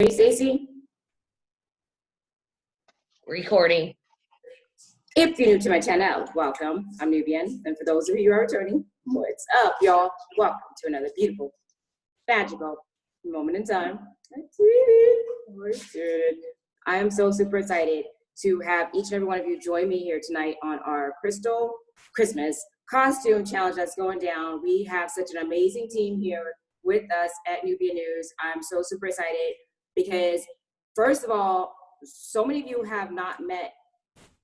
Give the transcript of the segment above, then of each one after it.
Ready, Stacy? Recording. If you're new to my channel, welcome. I'm Nubian, and for those of you who are returning, what's up, y'all? Welcome to another beautiful, magical moment in time. I am so super excited to have each and every one of you join me here tonight on our Crystal Christmas costume challenge that's going down. We have such an amazing team here with us at Nubian News. I'm so super excited because, first of all, so many of you have not met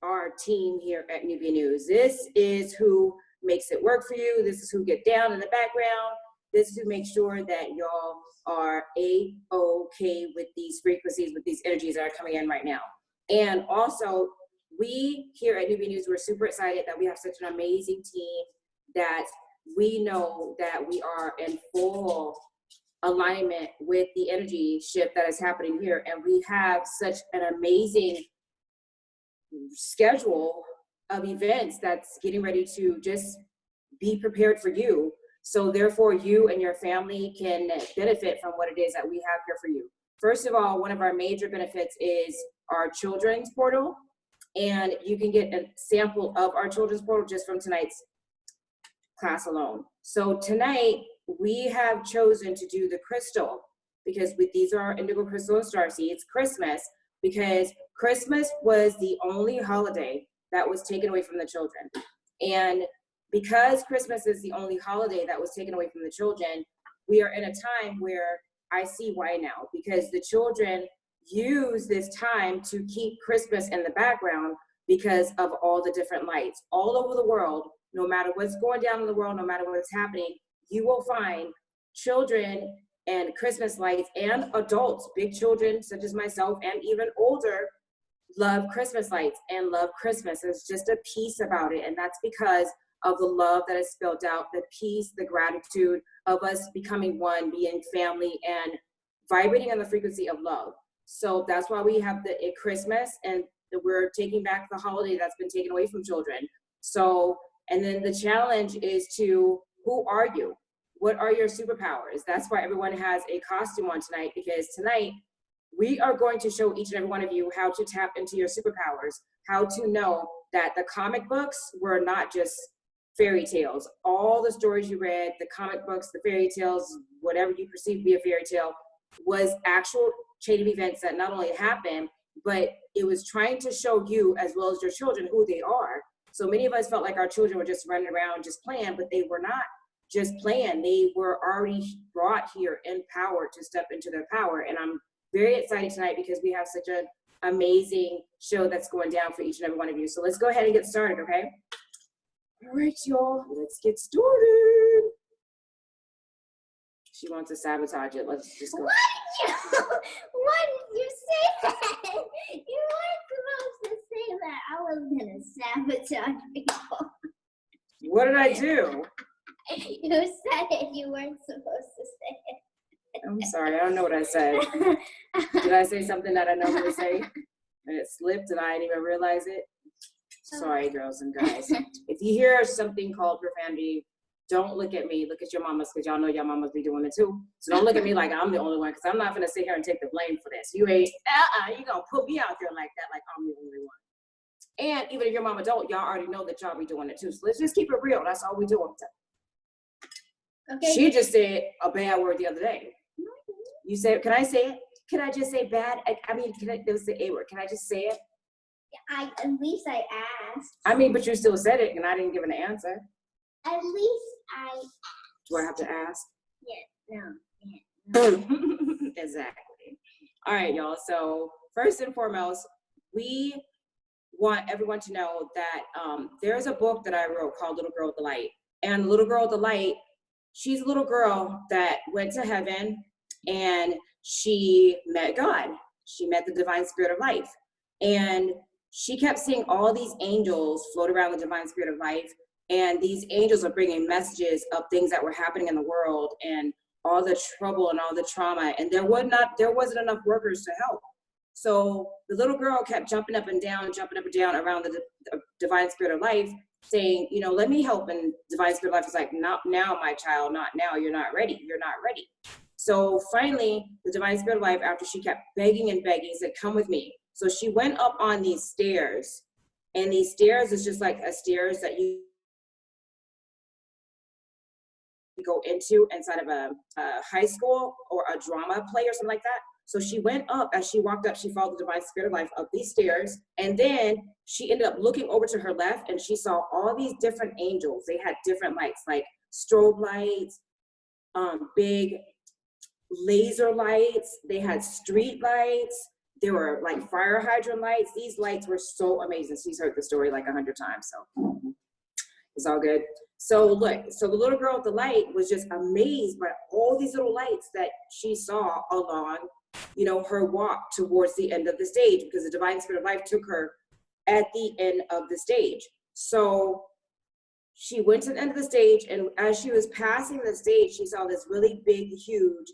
our team here at Nubian News. This is who makes it work for you. This is who get down in the background. This is who makes sure that y'all are A-okay with these frequencies, with these energies that are coming in right now. And also, we here at Nubian News, we're super excited that we have such an amazing team that we know that we are in full alignment with the energy shift that is happening here. And we have such an amazing schedule of events that's getting ready to just be prepared for you. So therefore you and your family can benefit from what it is that we have here for you. First of all, one of our major benefits is our children's portal. And you can get a sample of our children's portal just from tonight's class alone. So tonight we have chosen to do the crystal because these are our indigo crystal and star seeds. Christmas, because Christmas was the only holiday that was taken away from the children. And because Christmas is the only holiday that was taken away from the children, we are in a time where I see why now, because the children use this time to keep Christmas in the background because of all the different lights all over the world. No matter what's going down in the world, no matter what's happening, you will find children and Christmas lights, and adults, big children such as myself and even older, love Christmas lights and love Christmas. There's just a peace about it, and that's because of the love that is spelled out, the peace, the gratitude of us becoming one, being family, and vibrating on the frequency of love. So that's why we have the Christmas, and we're taking back the holiday that's been taken away from children. So, and then the challenge is to, who are you? What are your superpowers? That's why everyone has a costume on tonight, because tonight we are going to show each and every one of you how to tap into your superpowers, how to know that the comic books were not just fairy tales. All the stories you read, the comic books, the fairy tales, whatever you perceive to be a fairy tale, was actual chain of events that not only happened, but it was trying to show you as well as your children who they are. So many of us felt like our children were just running around just playing, but they were not just playing. They were already brought here empowered to step into their power. And I'm very excited tonight because we have such an amazing show that's going down for each and every one of you. So let's go ahead and get started, okay? All right, y'all, let's get started. She wants to sabotage it. Let's just go. Why did you say that? You weren't supposed to say that. I was gonna sabotage people. What did I do? You said it. You weren't supposed to say it. I'm sorry, I don't know what I said. Did I say something that I normally say and it slipped and I didn't even realize it? Sorry, girls and guys. If you hear something called profanity, don't look at me. Look at your mamas, because y'all know your mamas be doing it too. So don't look at me like I'm the only one, because I'm not going to sit here and take the blame for this. You ain't, you going to put me out there like that, like I'm the only one. And even if your mama don't, y'all already know that y'all be doing it too. So let's just keep it real. That's all we do. Okay. She just said a bad word the other day. You said, can I say it? Can I just say bad? I mean, it was the A word. Can I just say it? At least I asked. I mean, but you still said it, and I didn't give an answer. At least I. Do I have to ask? Yeah. No. Exactly. All right, y'all. So first and foremost, we want everyone to know that there's a book that I wrote called Little Girl with the Light. And Little Girl with the Light, she's a little girl that went to heaven and she met God. She met the divine spirit of life. And she kept seeing all these angels float around the divine spirit of life. And these angels are bringing messages of things that were happening in the world and all the trouble and all the trauma. And there wasn't enough workers to help. So the little girl kept jumping up and down around the divine spirit of life, saying, you know, let me help. And divine spirit of life was like, not now, my child, not now. You're not ready. You're not ready. So finally, the divine spirit of life, after she kept begging and begging, said, come with me. So she went up on these stairs, and these stairs is just like a stairs that you go into inside of a high school or a drama play or something like that. So she went up. As she walked up, she followed the divine spirit of life up these stairs, and then she ended up looking over to her left, and she saw all these different angels. They had different lights, like strobe lights, big laser lights. They had street lights. There were like fire hydrant lights. These lights were so amazing. She's heard the story like 100 times, so it's all good. So look, so the little girl with the light was just amazed by all these little lights that she saw along, you know, her walk towards the end of the stage, because the divine spirit of life took her at the end of the stage. So she went to the end of the stage, and as she was passing the stage, she saw this really big, huge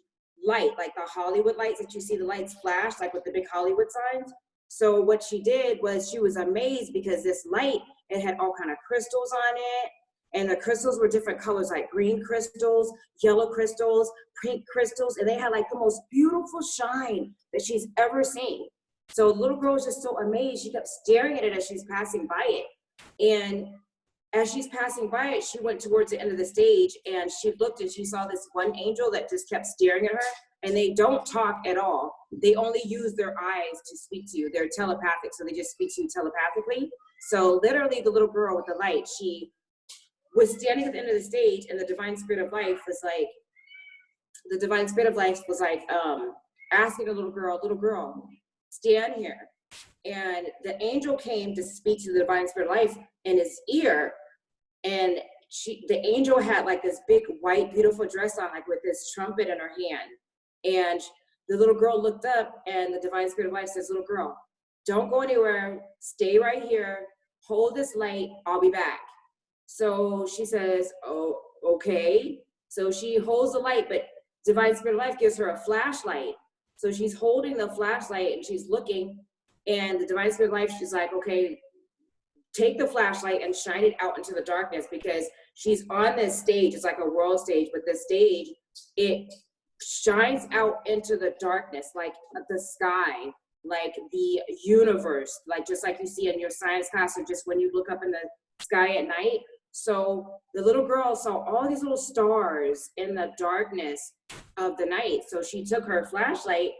light, like the Hollywood lights that you see the lights flash, like with the big Hollywood signs. So what she did was she was amazed because this light, it had all kind of crystals on it, and the crystals were different colors, like green crystals, yellow crystals, pink crystals, and they had like the most beautiful shine that she's ever seen. So the little girl was just so amazed. She kept staring at it as she's passing by it. And as she's passing by it, she went towards the end of the stage, and she looked and she saw this one angel that just kept staring at her, and they don't talk at all. They only use their eyes to speak to you. They're telepathic, so they just speak to you telepathically. So literally the little girl with the light, she was standing at the end of the stage, and the divine spirit of life was like, asking the little girl, stand here. And the angel came to speak to the divine spirit of life in his ear. And the angel had like this big white beautiful dress on, like with this trumpet in her hand. And the little girl looked up, and the divine spirit of life says, little girl, don't go anywhere, stay right here, hold this light, I'll be back. So she says, oh, okay. So she holds the light, but divine spirit of life gives her a flashlight. So she's holding the flashlight and she's looking, and the divine spirit of life, she's like, okay, take the flashlight and shine it out into the darkness, because she's on this stage. It's like a world stage, but the stage, it shines out into the darkness, like the sky, like the universe, like just like you see in your science class, or just when you look up in the sky at night. So the little girl saw all these little stars in the darkness of the night. So she took her flashlight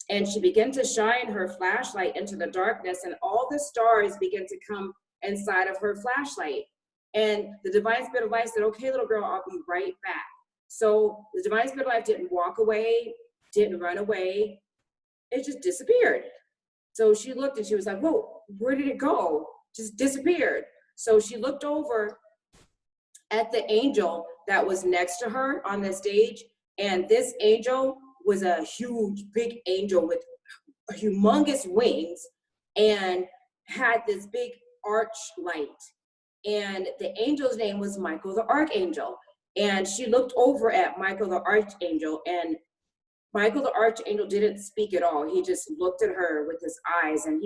and she began to shine her flashlight into the darkness, and all the stars began to come inside of her flashlight. And the divine spirit of life said, okay, little girl, I'll be right back. So the divine spirit of life didn't walk away, didn't run away. It just disappeared. So she looked and she was like, whoa, where did it go? Just disappeared. So she looked over at the angel that was next to her on the stage. And this angel was a huge, big angel with humongous wings and had this big arch light. And the angel's name was Michael the Archangel. And she looked over at Michael the Archangel, and Michael the Archangel didn't speak at all. He just looked at her with his eyes, and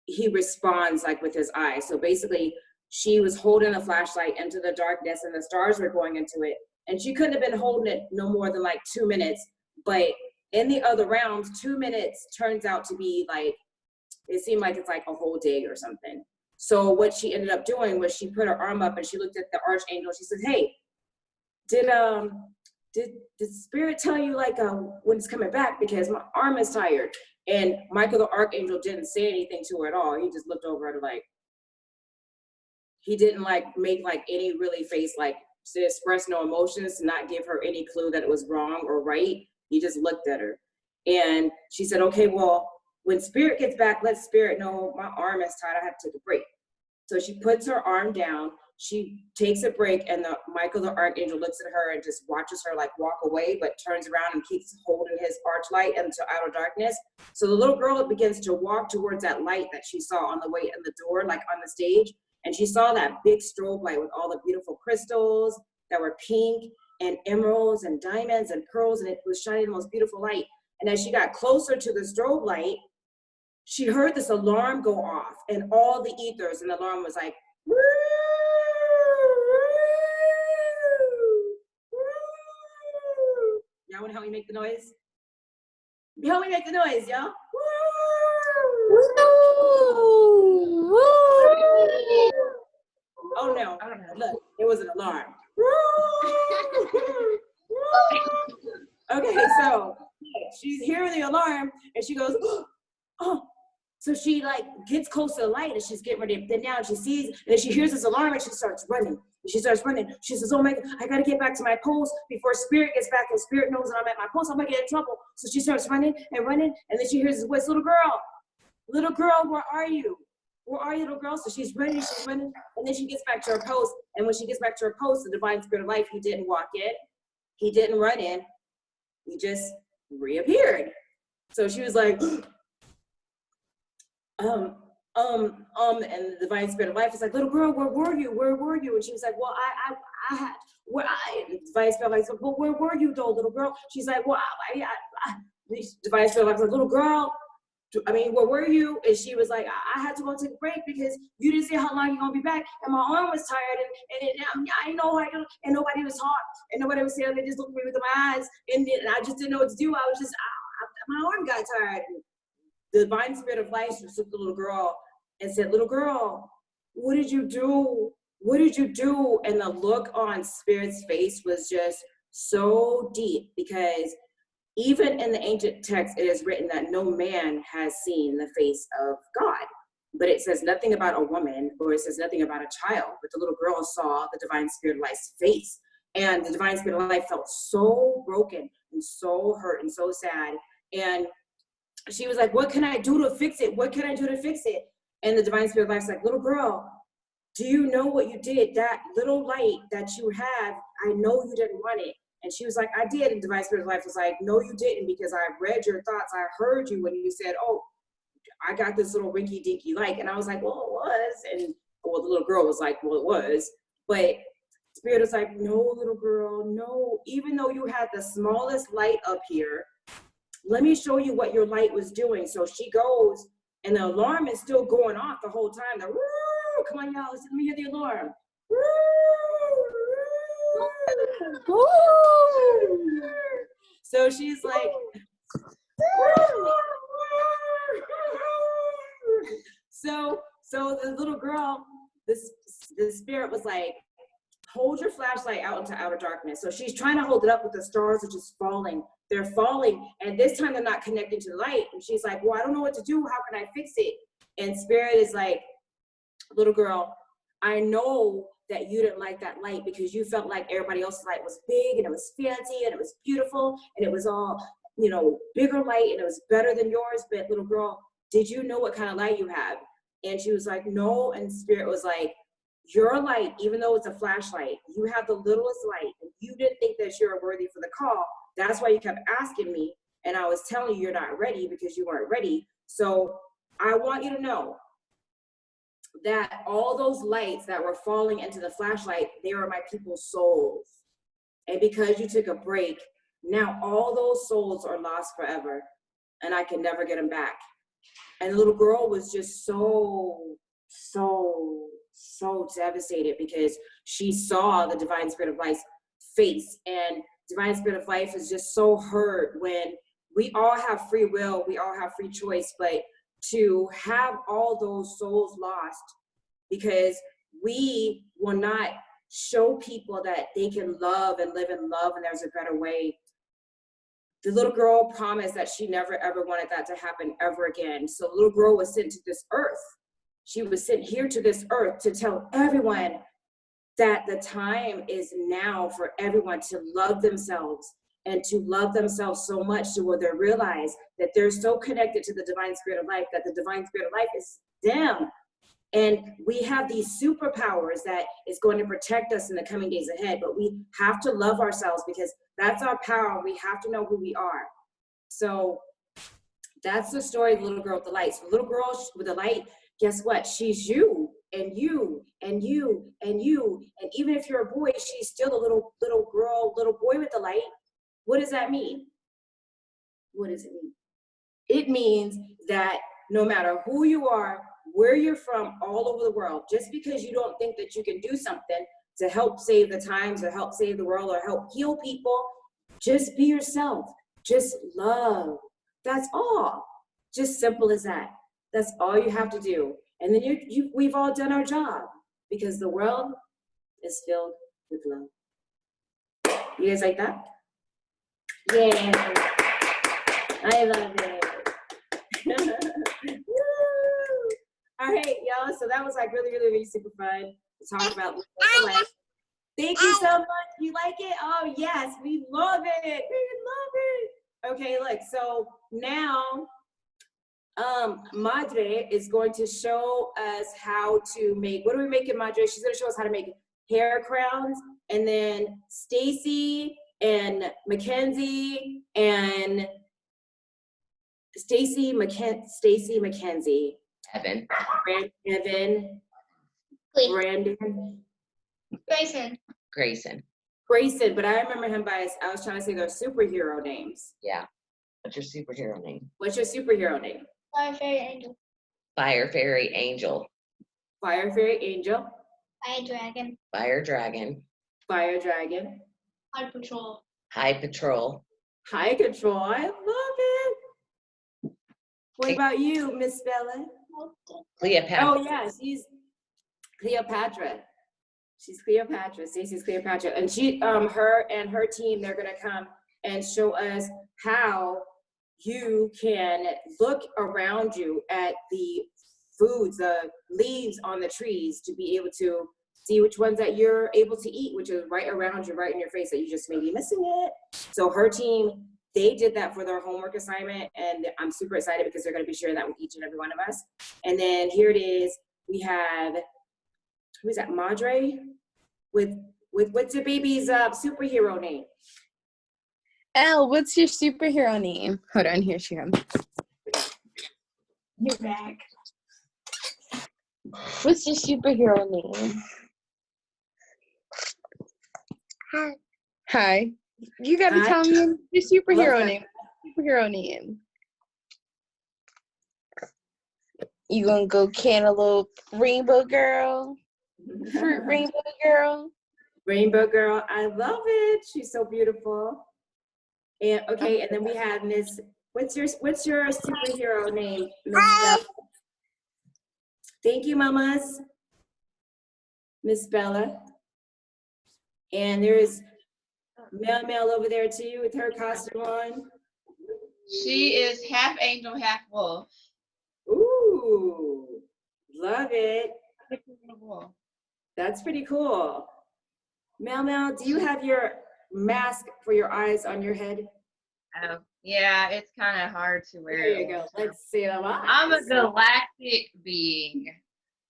he responds like with his eyes. So basically, she was holding a flashlight into the darkness, and the stars were going into it. And she couldn't have been holding it no more than like 2 minutes. But in the other realms, 2 minutes turns out to be like, it seemed like it's like a whole day or something. So what she ended up doing was she put her arm up and she looked at the archangel. She said, hey, did spirit tell you like when it's coming back, because my arm is tired? And Michael the Archangel didn't say anything to her at all. He just looked over at her like, he didn't like make like any really face, like to express no emotions, to not give her any clue that it was wrong or right. He just looked at her. And she said, okay, well, when spirit gets back, let spirit know my arm is tired, I have to take a break. So she puts her arm down, she takes a break, and Michael the Archangel looks at her and just watches her like walk away, but turns around and keeps holding his archlight into outer darkness. So the little girl begins to walk towards that light that she saw on the way in the door, like on the stage. And she saw that big strobe light with all the beautiful crystals that were pink and emeralds and diamonds and pearls, and it was shining the most beautiful light. And as she got closer to the strobe light, she heard this alarm go off, and all the ethers, and the alarm was like, woo, woo, woo. Y'all want to help me make the noise? Help me make the noise, y'all. Oh no, look, it was an alarm. Okay, so she's hearing the alarm and she goes, oh. So she like gets close to the light and she's getting ready to bend down. She sees and then she hears this alarm and she starts running. She starts running. She says, oh my God, I gotta get back to my post before Spirit gets back, and Spirit knows that I'm at my post. I'm gonna get in trouble. So she starts running and running, and then she hears this voice, little girl, where are you? Where are you, little girl? So she's running, and then she gets back to her post. And when she gets back to her post, the divine spirit of life, he didn't walk in, he didn't run in, he just reappeared. So she was like, and the divine spirit of life is like, little girl, where were you? Where were you? And she was like, well, the divine spirit of life is like, well, where were you though, little girl? She's like, well, the divine spirit of life is like, little girl, where were you? And she was like, I had to go take a break because you didn't say how long you're gonna be back, and my arm was tired, and I know how to, and nobody was talking, and nobody was saying, they just looked at me with my eyes, and I just didn't know what to do. I was just, my arm got tired. The divine spirit of life took the little girl and said, little girl, what did you do? What did you do? And the look on Spirit's face was just so deep, because even in the ancient text, it is written that no man has seen the face of God. But it says nothing about a woman, or it says nothing about a child. But the little girl saw the divine spirit of life's face. And the divine spirit of life felt so broken and so hurt and so sad. And she was like, what can I do to fix it? What can I do to fix it? And the divine spirit of life's like, little girl, do you know what you did? That little light that you have, I know you didn't want it. And she was like, I did. And divine spirit of life was like, no, you didn't, because I read your thoughts. I heard you when you said, oh, I got this little rinky dinky light. And I was like, well, it was. And well, the little girl was like, well, it was. But Spirit was like, no, little girl, no. Even though you had the smallest light up here, let me show you what your light was doing. So she goes, and the alarm is still going off the whole time. The woo, come on, y'all, let me hear the alarm. Woo, woo. So she's like, so the little girl, the spirit was like, hold your flashlight out into outer darkness. So she's trying to hold it up, but the stars are just falling. They're falling, and this time they're not connecting to the light. And she's like, well, I don't know what to do. How can I fix it? And Spirit is like, little girl, I know that you didn't like that light because you felt like everybody else's light was big and it was fancy and it was beautiful and it was all, bigger light and it was better than yours. But little girl, did you know what kind of light you have? And she was like, no. And Spirit was like, your light, even though it's a flashlight, you have the littlest light, and you didn't think that you're worthy for the call. That's why you kept asking me, and I was telling you you're not ready because you weren't ready. So I want you to know that all those lights that were falling into the flashlight, they were my people's souls. And because you took a break, now all those souls are lost forever, and I can never get them back. And the little girl was just so devastated because she saw the divine spirit of life's face. And divine spirit of life is just so hurt when we all have free will, we all have free choice, but to have all those souls lost because we will not show people that they can love and live in love and there's a better way. The little girl promised that she never ever wanted that to happen ever again. So the little girl was sent to this earth. She was sent here to this earth to tell everyone that the time is now for everyone to love themselves and to love themselves so much to where they realize that they're so connected to the divine spirit of life, that the divine spirit of life is them. And we have these superpowers that is going to protect us in the coming days ahead, but we have to love ourselves because that's our power. We have to know who we are. So that's the story of the little girl with the light. So the little girl with the light, guess what? She's you and you and you and you. And even if you're a boy, she's still a little girl, little boy with the light. What does that mean? What does it mean? It means that no matter who you are, where you're from, all over the world, just because you don't think that you can do something to help save the times or help save the world or help heal people, Just be yourself. Just love. That's all. Just simple as that. That's all you have to do. And then we've all done our job, because the world is filled with love. You guys like that? Yeah. I love it. All right, y'all. So that was like really, really, really super fun to talk about life. Thank you so much. You like it? Oh, yes. We love it. We love it. Okay, look. So now Madre is going to show us how to make, what are we making, Madre? She's going to show us how to make hair crowns. And then Stacy and Mackenzie and Stacy Mackenzie. Evan. Evan. Brandon. Grayson, but I remember him by his, I was trying to say their superhero names. Yeah. What's your superhero name? What's your superhero name? Fire Fairy Angel. Fire Fairy Angel. Fire Fairy Angel. Fire Dragon. Fire Dragon. Fire Dragon. High Patrol. High Patrol. High Control. I love it. What about you, Miss Bella? Cleopatra. Oh yeah, she's Cleopatra. She's Cleopatra. Stacey's Cleopatra, and she, her and her team, they're gonna come and show us how you can look around you at the foods, the leaves on the trees, to be able to see which ones that you're able to eat, which is right around you, right in your face, that you just may be missing it. So her team, they did that for their homework assignment, and I'm super excited because they're going to be sharing that with each and every one of us. And then here it is. We have, who is that, Madre? With what's your baby's superhero name? Elle, what's your superhero name? Hold on, here she comes. You're back. What's your superhero name? Hi. You gotta tell me your superhero name. Superhero name. You gonna go Cantaloupe Rainbow Girl? Fruit Rainbow Girl? Rainbow Girl, I love it. She's so beautiful. And okay, and then we have Miss, what's your superhero name, Miss Bella? Thank you, mamas. Miss Bella. And there's Mel over there too with her costume on. She is half angel, half wolf. Ooh, love it. That's pretty cool. Mel, do you have your mask for your eyes on your head? Oh, yeah, it's kind of hard to wear. There you go. Let's see them eyes. I'm a galactic being.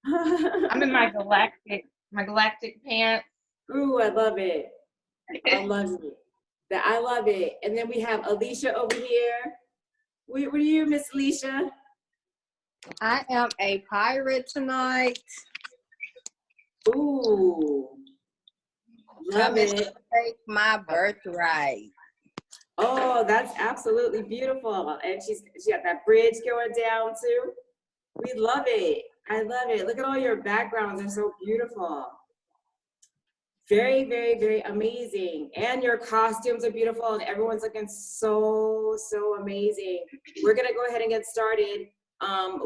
I'm in my galactic pants. Ooh, I love it. I love it. I love it. And then we have Alicia over here. What are you, Miss Alicia? I am a pirate tonight. Ooh, love Coming to it. take my birthright. Oh, that's absolutely beautiful. And she got that bridge going down too. We love it. I love it. Look at all your backgrounds. They're so beautiful. Very, very, very amazing. And your costumes are beautiful, and everyone's looking so, so amazing. We're gonna go ahead and get started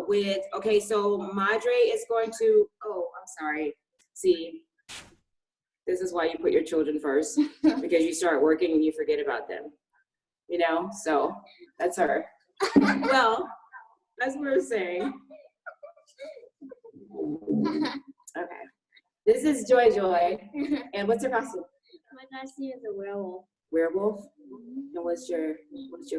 with, okay, so Madre is going to, oh, I'm sorry. See, this is why you put your children first, because you start working and you forget about them, you know? So that's her. Well, as we were saying, okay. This is Joy. And what's your costume? My costume is a werewolf. Werewolf? And what's your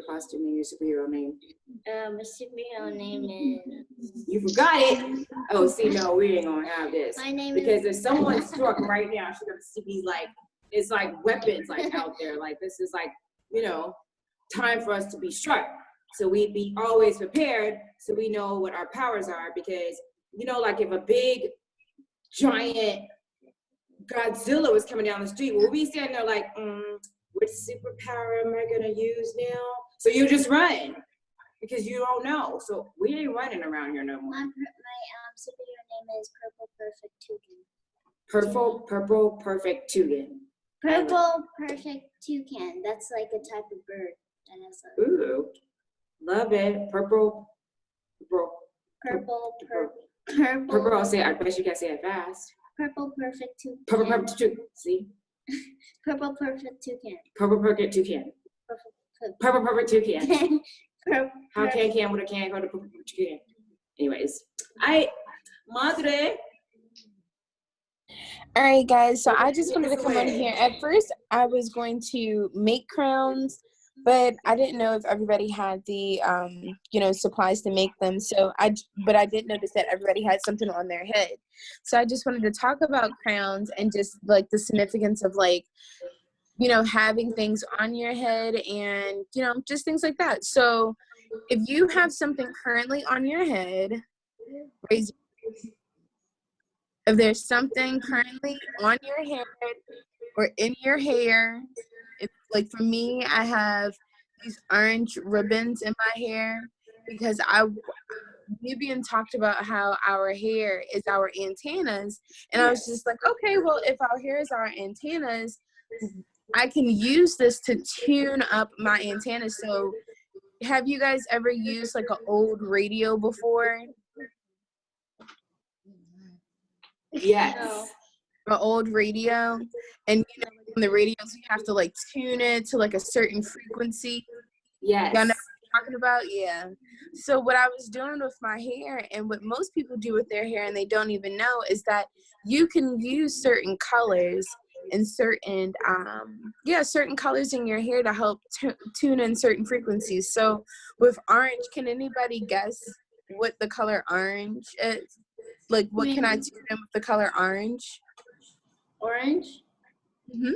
costume name, your superhero name? My superhero name is. You forgot it. Oh, see, no, we ain't gonna have this. My name Because is. if someone struck right now, she's gonna see these like, it's like weapons like out there. Like this is like, you know, time for us to be struck. So we be always prepared so we know what our powers are, because, you know, like if a big giant Godzilla was coming down the street, we'll be standing there like, which superpower am I gonna use now? So you just run because you don't know. So we ain't running around here no more. My superhero name is Purple Perfect Tootin. Purple Perfect Tootin. Purple perfect toucan. That's like a type of bird. And it's a Ooh, love it. Purple. purple I'll say it. I bet you can't say it fast. purple perfect toucan. Purple toucan. See? Purple perfect toucan. Purple perfect toucan. Purple perfect toucan. Purple. How can with a can go to purple perfect toucan? Anyways, Madre. All right, guys. So I just wanted to come on here. At first, I was going to make crowns, but I didn't know if everybody had the, supplies to make them. But I did notice that everybody had something on their head. So I just wanted to talk about crowns and just like the significance of like, having things on your head and, just things like that. So if you have something currently on your head, raise your hand. If there's something currently on your head or in your hair, it's like for me, I have these orange ribbons in my hair because Vivian talked about how our hair is our antennas. And I was just like, okay, well, if our hair is our antennas, I can use this to tune up my antennas. So have you guys ever used like an old radio before? Yes. An old radio, and on the radios you have to like tune it to like a certain frequency. Yes. Y'all know what I'm talking about? Yeah. So what I was doing with my hair, and what most people do with their hair and they don't even know, is that you can use certain colors and certain colors in your hair to help tune in certain frequencies. So with orange, can anybody guess what the color orange is? Like, what can I tune in with the color orange? Orange? Mm-hmm.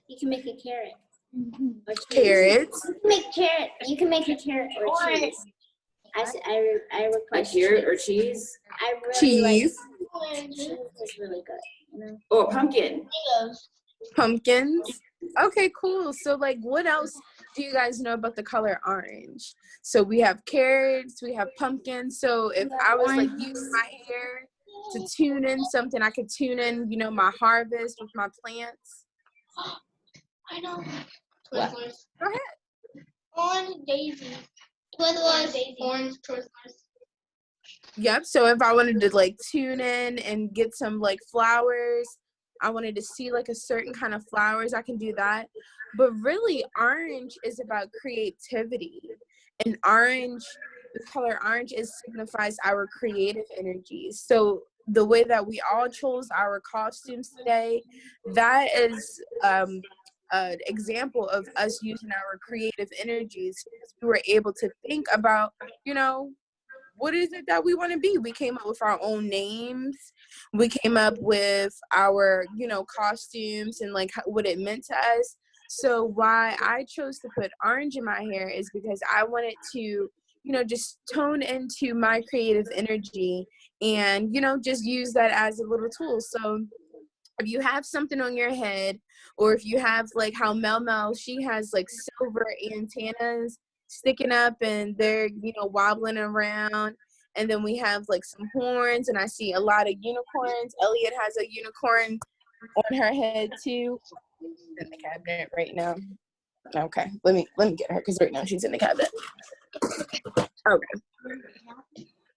You can make a carrot. Or cheese. Carrots. You can make a carrot or cheese. I A request carrot or cheese? I really Cheese. like cheese is really good. Or pumpkin? Pumpkins. Okay, cool. So like, what else do you guys know about the color orange? So we have carrots, we have pumpkins. So if I was like using my hair to tune in something, I could tune in, my harvest with my plants. I know. What? Go ahead. Orange daisy. Twizzlers. Orange Twizzlers. Yep. So if I wanted to like tune in and get some like flowers, I wanted to see like a certain kind of flowers, I can do that. But really, orange is about creativity. And orange, the color orange signifies our creative energies. So the way that we all chose our costumes today, that is an example of us using our creative energies, because we were able to think about, what is it that we want to be? We came up with our own names. We came up with our, costumes and like what it meant to us. So why I chose to put orange in my hair is because I wanted to, just tone into my creative energy and, just use that as a little tool. So if you have something on your head, or if you have like how Mel, she has like silver antennas sticking up and they're, wobbling around. And then we have like some horns, and I see a lot of unicorns. Elliot has a unicorn on her head too. In the cabinet right now. Okay, let me get her, because right now she's in the cabinet. Okay.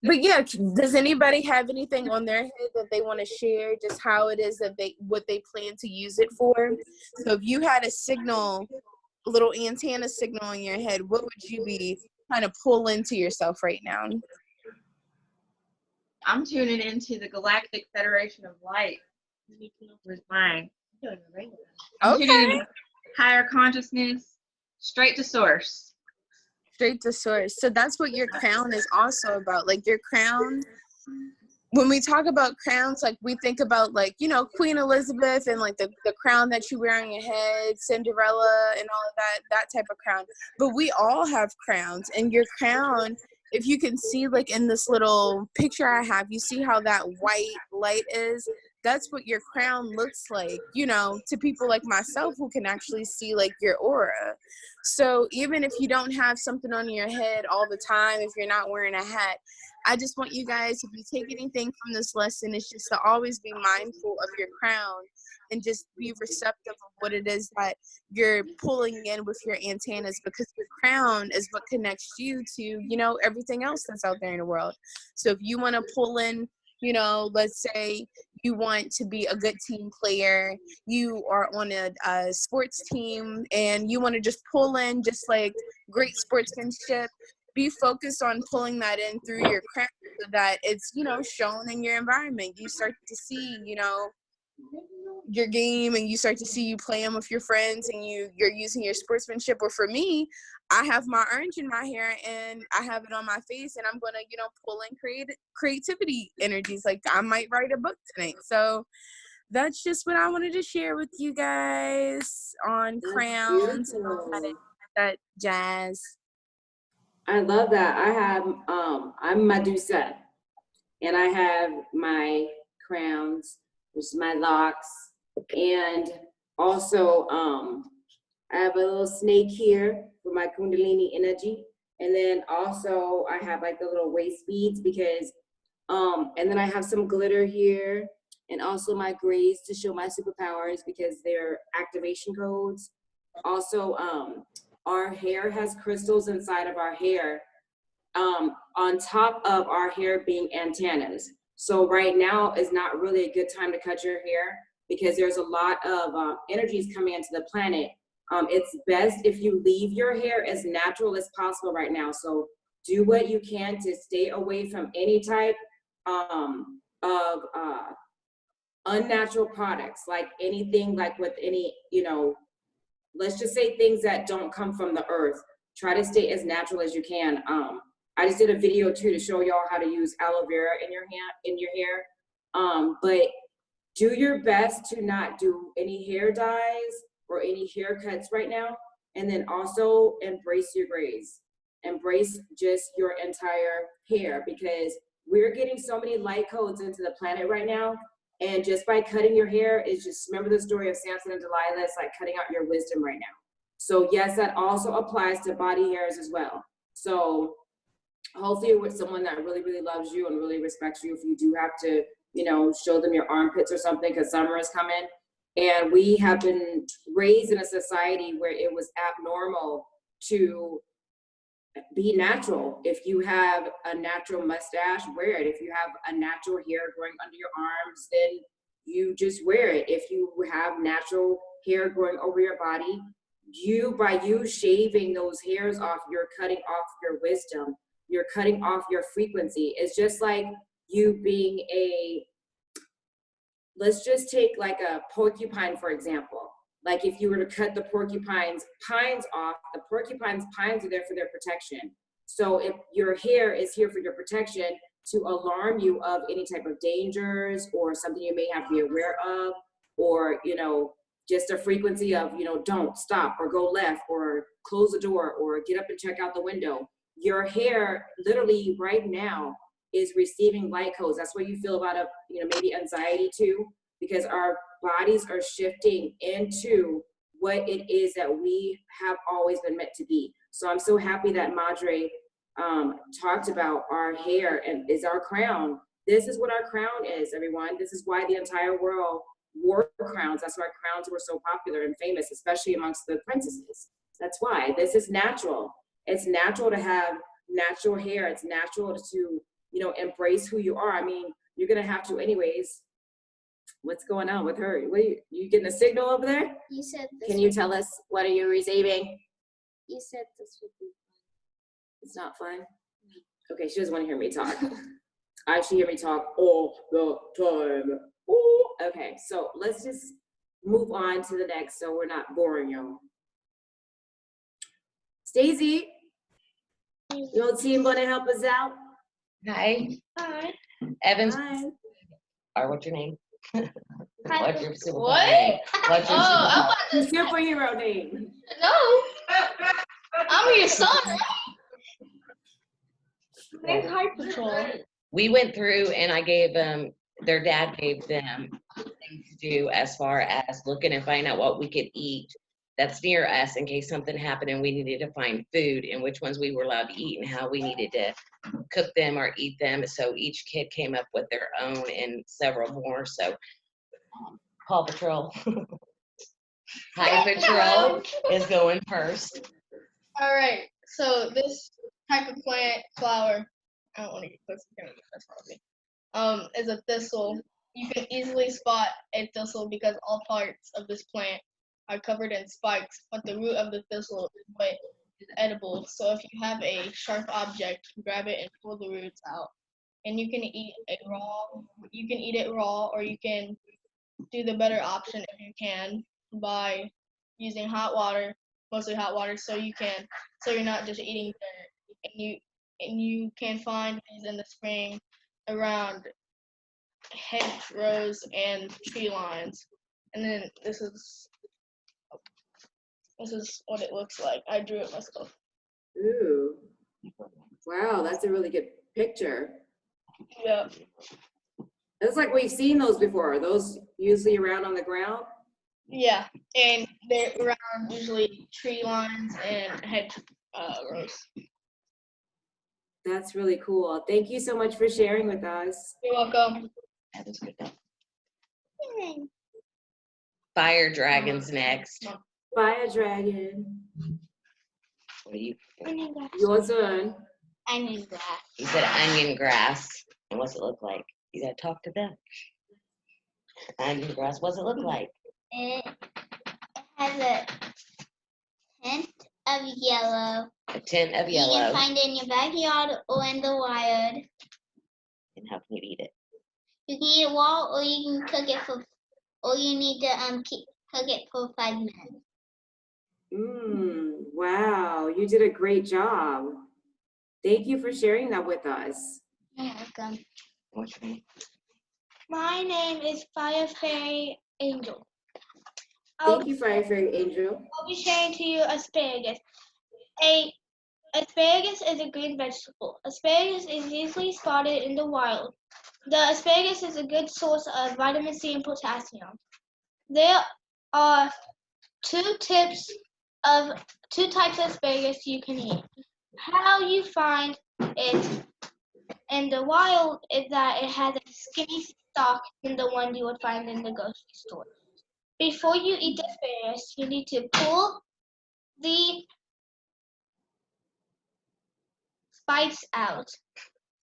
But yeah, does anybody have anything on their head that they want to share, just how it is that what they plan to use it for? So if you had a little antenna signal on your head, what would you be trying to pull into yourself right now? I'm tuning into the Galactic Federation of Light with mine. I'm tuning into higher consciousness, straight to source. Straight to source. So that's what your crown is also about. Like your crown, when we talk about crowns, like we think about like, Queen Elizabeth and like the crown that you wear on your head, Cinderella and all of that type of crown. But we all have crowns, and your crown, if you can see like in this little picture I have, you see how that white light is? That's what your crown looks like, to people like myself who can actually see like your aura. So even if you don't have something on your head all the time, if you're not wearing a hat, I just want you guys, if you take anything from this lesson, it's just to always be mindful of your crown and just be receptive of what it is that you're pulling in with your antennas, because your crown is what connects you to, you know, everything else that's out there in the world. So if you want to pull in, you know, let's say you want to be a good team player, you are on a sports team and you want to just pull in just like great sportsmanship, be focused on pulling that in through your crown so that it's, you know, shown in your environment. You start to see, you know, your game, and you start to see you playing with your friends, and you're using your sportsmanship. Or for me, I have my orange in my hair and I have it on my face, and I'm going to, you know, pull in creativity energies. Like I might write a book tonight. So that's just what I wanted to share with you guys on crowns and all that jazz. I love that. I have, I'm Medusa, and I have my crowns, which is my locks, and also I have a little snake here for my Kundalini energy, and then also I have like the little waist beads because, and then I have some glitter here, and also my grays to show my superpowers because they're activation codes. Also, our hair has crystals inside of our hair, on top of our hair being antennas. So right now is not really a good time to cut your hair because there's a lot of energies coming into the planet. It's best if you leave your hair as natural as possible right now. So do what you can to stay away from any type of unnatural products, like anything like with any, you know, let's just say things that don't come from the earth. Try to stay as natural as you can. I just did a video too to show y'all how to use aloe vera in your hair. But do your best to not do any hair dyes or any haircuts right now. And then also embrace your grays. Embrace just your entire hair, because we're getting so many light codes into the planet right now. And just by cutting your hair is just, remember the story of Samson and Delilah, it's like cutting out your wisdom right now. So yes, that also applies to body hairs as well. So hopefully you're with someone that really, really loves you and really respects you if you do have to, you know, show them your armpits or something because summer is coming. And we have been raised in a society where it was abnormal to be natural. If you have a natural mustache, wear it. If you have a natural hair growing under your arms, then you just wear it. If you have natural hair growing over your body, by you shaving those hairs off, you're cutting off your wisdom. You're cutting off your frequency. It's just like you being let's just take like a porcupine, for example. Like if you were to cut the porcupine's pines off, the porcupine's pines are there for their protection. So if your hair is here for your protection, to alarm you of any type of dangers or something you may have to be aware of, or, you know, just a frequency of, you know, don't stop or go left or close the door or get up and check out the window. Your hair literally right now is receiving light codes. That's what you feel about you know, maybe anxiety too, because our bodies are shifting into what it is that we have always been meant to be. So I'm so happy that Madre talked about our hair and is our crown. This is what our crown is, everyone. This is why the entire world wore crowns. That's why crowns were so popular and famous, especially amongst the princesses. That's why. This is natural. It's natural to have natural hair. It's natural to, you know, embrace who you are. I mean, you're gonna have to anyways. What's going on with her? What you getting a signal over there? You said this. Can you tell us what are you receiving? You said this would be It's not fun. Okay, she doesn't want to hear me talk. I should hear me talk all the time. Ooh. Okay, so let's just move on to the next so we're not boring y'all. Stacey, your team gonna help us out? Hi. Hi. Evans. Hi. Or what's your name? Hi. What's your superpower What? name? What's your Oh, superpower? Your superhero name. No. I'm your son, right? Name's High Patrol. We went through and I gave them, their dad gave them things to do as far as looking and finding out what we could eat that's near us in case something happened and we needed to find food and which ones we were allowed to eat and how we needed to cook them or eat them. So each kid came up with their own and several more. So Paw Patrol, High Patrol is going first. All right. So this type of plant, flower, I don't want to get close to me. Is a thistle. You can easily spot a thistle because all parts of this plant are covered in spikes, but the root of the thistle is what is edible. So if you have a sharp object, grab it and pull the roots out. And you can eat it raw. You can eat it raw, or you can do the better option if you can by using hot water, mostly hot water, so you're not just eating dirt. And you can find these in the spring around hedgerows and tree lines. And then this is what it looks like. I drew it myself. Ooh. Wow, that's a really good picture. Yeah. It's like we've seen those before. Are those usually around on the ground? Yeah. And they're around usually tree lines and hedge rows. That's really cool. Thank you so much for sharing with us. You're welcome. That was good. Fire Dragon's next. Fire dragon. What do you? Your turn. Onion grass. You said onion grass. And what's it look like? You gotta talk to them. Onion grass. What's it look like? It has a hint of yellow. A tint of You can yellow. find it in your backyard or in the wild. And how can you eat it? You can eat it raw, or you can cook it or you need to cook it for 5 minutes. Wow, you did a great job. Thank you for sharing that with us. You're welcome. What's your name? My name is Fire Fairy Angel. Thank you, Fire Fairy Angel. I'll be sharing to you asparagus. Asparagus is a green vegetable. Asparagus is easily spotted in the wild. The asparagus is a good source of vitamin C and potassium. There are two types of asparagus you can eat. How you find it in the wild is that it has a skinny stalk than the one you would find in the grocery store. Before you eat the asparagus, you need to pull the spikes out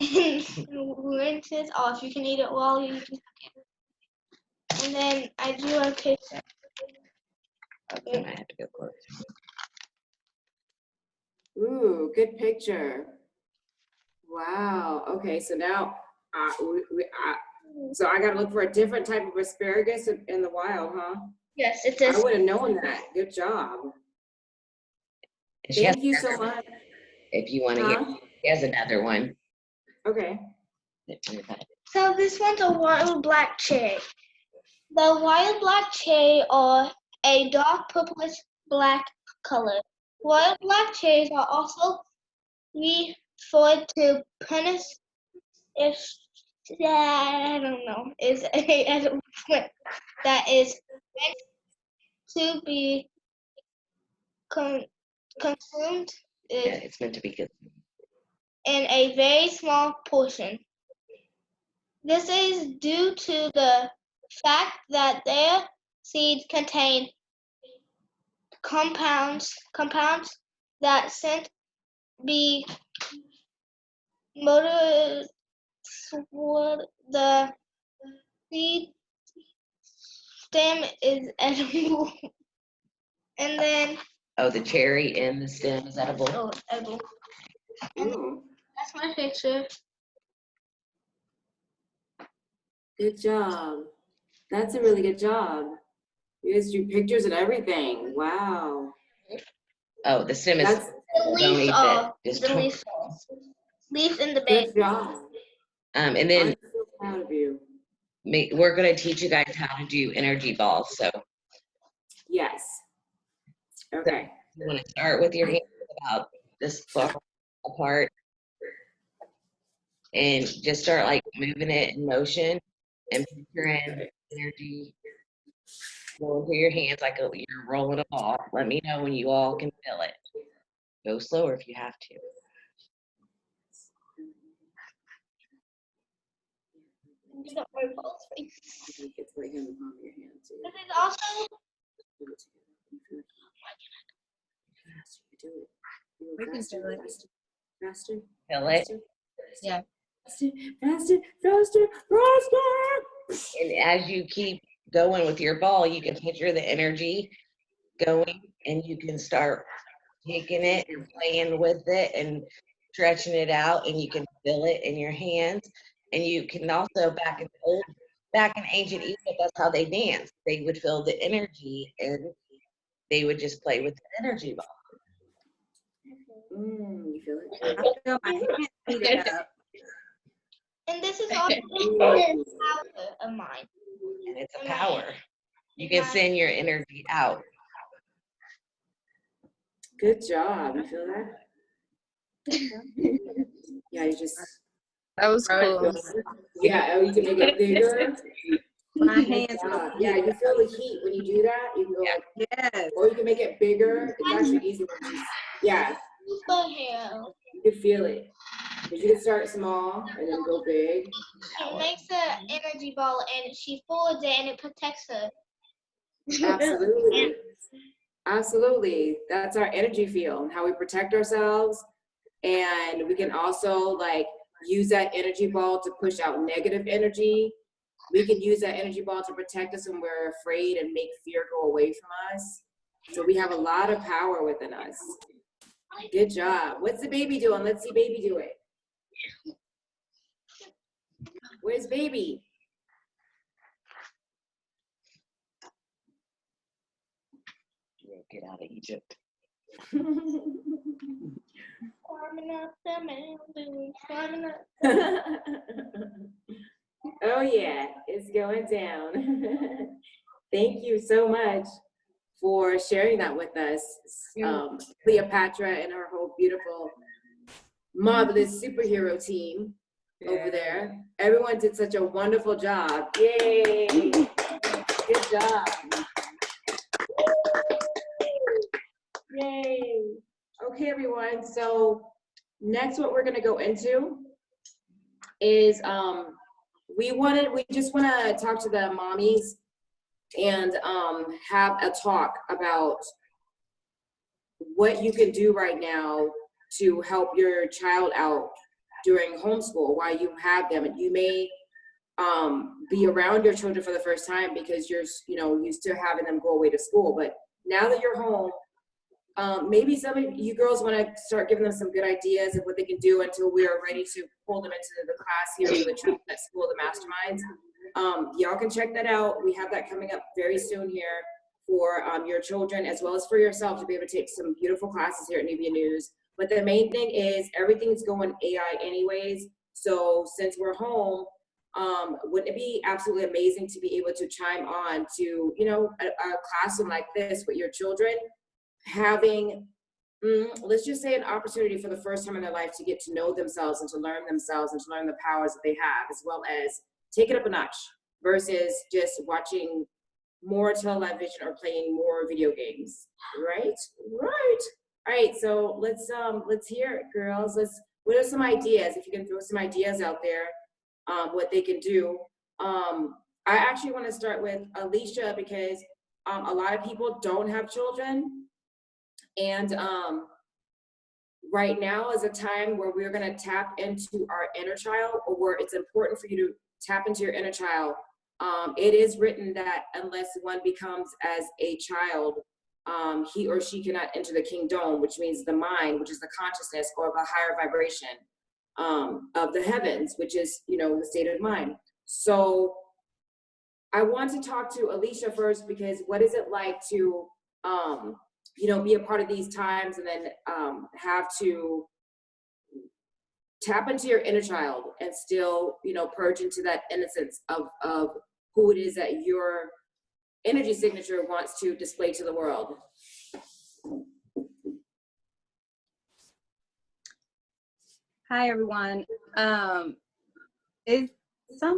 and rinse it off. You can eat it raw, you can cook it. And then I drew a picture. I have to go close. Ooh, good picture. Wow. Okay, so now, so I gotta look for a different type of asparagus in the wild, huh? Yes, it I says. would have known that. Good job. And she has Thank you so another one, much. if you want to hear. Huh? She has another one. Okay. So this one's a wild black cherry. The wild black cherry are a dark purplish black color. Wild black cherries are also referred to punish if I don't know is a that is meant to be consumed Yeah, it's meant to be good. in a very small portion. This is due to the fact that their seeds contain compounds that sent be motor toward the seed stem is edible. And then Oh, the cherry in the stem is edible. edible. And Ooh, that's my picture. good job. That's a really good job. You guys do pictures and everything. Wow. Oh, the stem is. That's The Don't leaves eat are that. Just the don't. leaves in the bag. good job. And I'm then so proud of you. we're going to teach you guys how to do energy balls. So Yes. Okay. you want to start with your hands about this far apart and just start like moving it in motion and picturing energy roll through your hands like you're rolling a ball. Let me know when you all can feel it. Go slower if you have to. You got my pulse face. It's right here in the palm of your hand too. This is also. Faster you do it. You We go can faster, feel it. faster, faster, Feel it. faster, Yeah. faster, faster, faster, faster. And as you keep going with your ball, you can picture the energy going, and you can start taking it and playing with it and stretching it out, and you can feel it in your hands. And you can also back in ancient Egypt, that's how they danced. They would feel the energy and they would just play with the energy ball. You feel it? I feel my hands heated up. And this is also a power of mine. And it's a power. You can send your energy out. Good job. You feel that? Yeah, you just. That was cool. Yeah, or you can make it bigger. My Good hands job. are Yeah, you feel the heat when you do that. You go like, yes. or you can make it bigger. It's actually easier. Yeah, Super hell. you can feel it. But you can start small and then go big. It makes an energy ball and she folds it and it protects her. Absolutely. Absolutely. That's our energy field, how we protect ourselves. And we can also like use that energy ball to push out negative energy. We can use that energy ball to protect us when we're afraid and make fear go away from us. So we have a lot of power within us. Good job. What's the baby doing? Let's see baby do it. Where's baby? Get out of Egypt. Climbing up the mountain, climbing up. Oh yeah, it's going down. Thank you so much for sharing that with us, Cleopatra and her whole beautiful, marvelous superhero team over there. Everyone did such a wonderful job. Yay! Good job. Yay! Okay, everyone. So next, what we're going to go into is we just want to talk to the mommies and have a talk about what you can do right now to help your child out during homeschool while you have them. And you may be around your children for the first time because you're used to having them go away to school. But now that you're home, maybe some of you girls want to start giving them some good ideas of what they can do until we are ready to pull them into the class here for the trip at School of the Masterminds. Y'all can check that out. We have that coming up very soon here for your children as well as for yourself to be able to take some beautiful classes here at Nubia News. But the main thing is everything's going AI anyways. So since we're home, wouldn't it be absolutely amazing to be able to chime on to, a classroom like this with your children, having, let's just say, an opportunity for the first time in their life to get to know themselves and to learn themselves and to learn the powers that they have, as well as take it up a notch versus just watching more television or playing more video games. Right. All right, so let's hear it, girls. What are some ideas? If you can throw some ideas out there, what they can do. I actually want to start with Alicia because a lot of people don't have children, and right now is a time where we're going to tap into our inner child, or where it's important for you to tap into your inner child. It is written that unless one becomes as a child, he or she cannot enter the kingdom, which means the mind, which is the consciousness or the higher vibration of the heavens, which is, the state of mind. So I want to talk to Alicia first, because what is it like to, be a part of these times and then have to tap into your inner child and still, purge into that innocence of who it is that your energy signature wants to display to the world. Hi, everyone. Some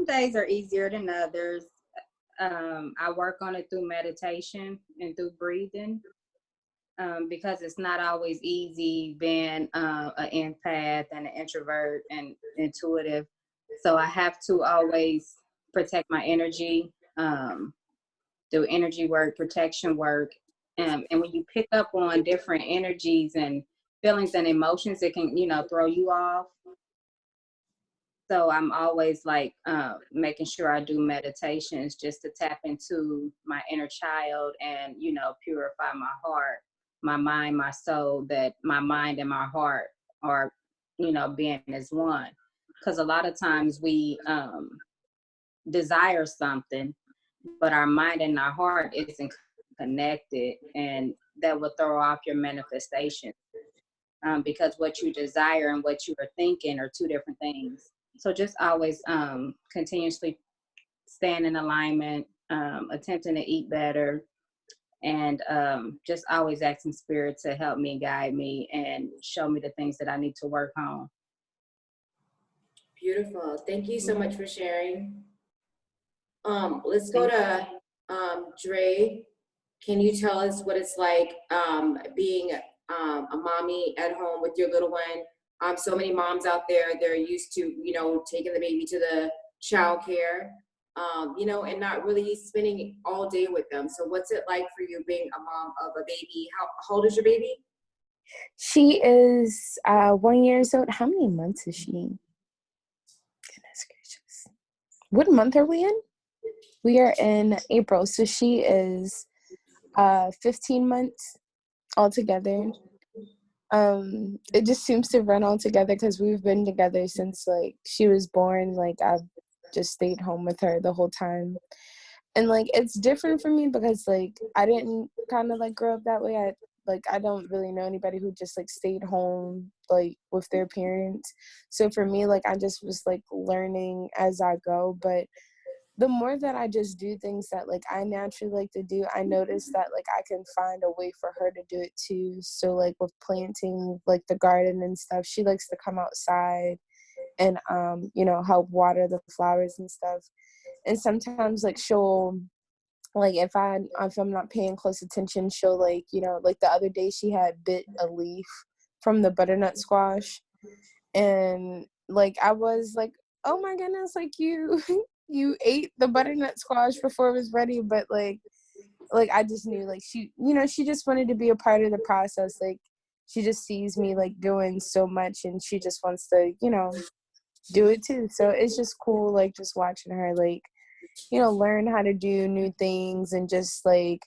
days are easier than others. I work on it through meditation and through breathing, because it's not always easy being an empath and an introvert and intuitive. So I have to always protect my energy, do energy work, protection work. And when you pick up on different energies and feelings and emotions, it can, throw you off. So I'm always like making sure I do meditations just to tap into my inner child and, purify my heart, my mind, my soul, that my mind and my heart are, being as one. Because a lot of times we desire something, but our mind and our heart isn't connected, and that will throw off your manifestation, because what you desire and what you are thinking are two different things. So just always continuously staying in alignment, attempting to eat better, and just always asking spirit to help me, guide me, and show me the things that I need to work on. Beautiful. Thank you so much for sharing. Let's go to Dre. Can you tell us what it's like being a mommy at home with your little one? So many moms out there, they're used to, taking the baby to the child care, and not really spending all day with them. So what's it like for you being a mom of a baby? How old is your baby? She is 1 year old. How many months is she? Goodness gracious. What month are we in? We are in April. So she is 15 months altogether. It just seems to run all together because we've been together since like she was born. Like I've just stayed home with her the whole time. And like it's different for me because like I didn't kind of like grow up that way. I don't really know anybody who just like stayed home like with their parents. So for me, like I just was like learning as I go. But the more that I just do things that like I naturally like to do, I notice that like I can find a way for her to do it too. So like with planting like the garden and stuff, she likes to come outside and help water the flowers and stuff. And sometimes like she'll like if I'm not paying close attention, she'll like like the other day she had bit a leaf from the butternut squash, and like I was like, oh my goodness, like you you ate the butternut squash before it was ready. But like I just knew like she she just wanted to be a part of the process. Like she just sees me like doing so much and she just wants to do it too. So it's just cool like just watching her like learn how to do new things, and just like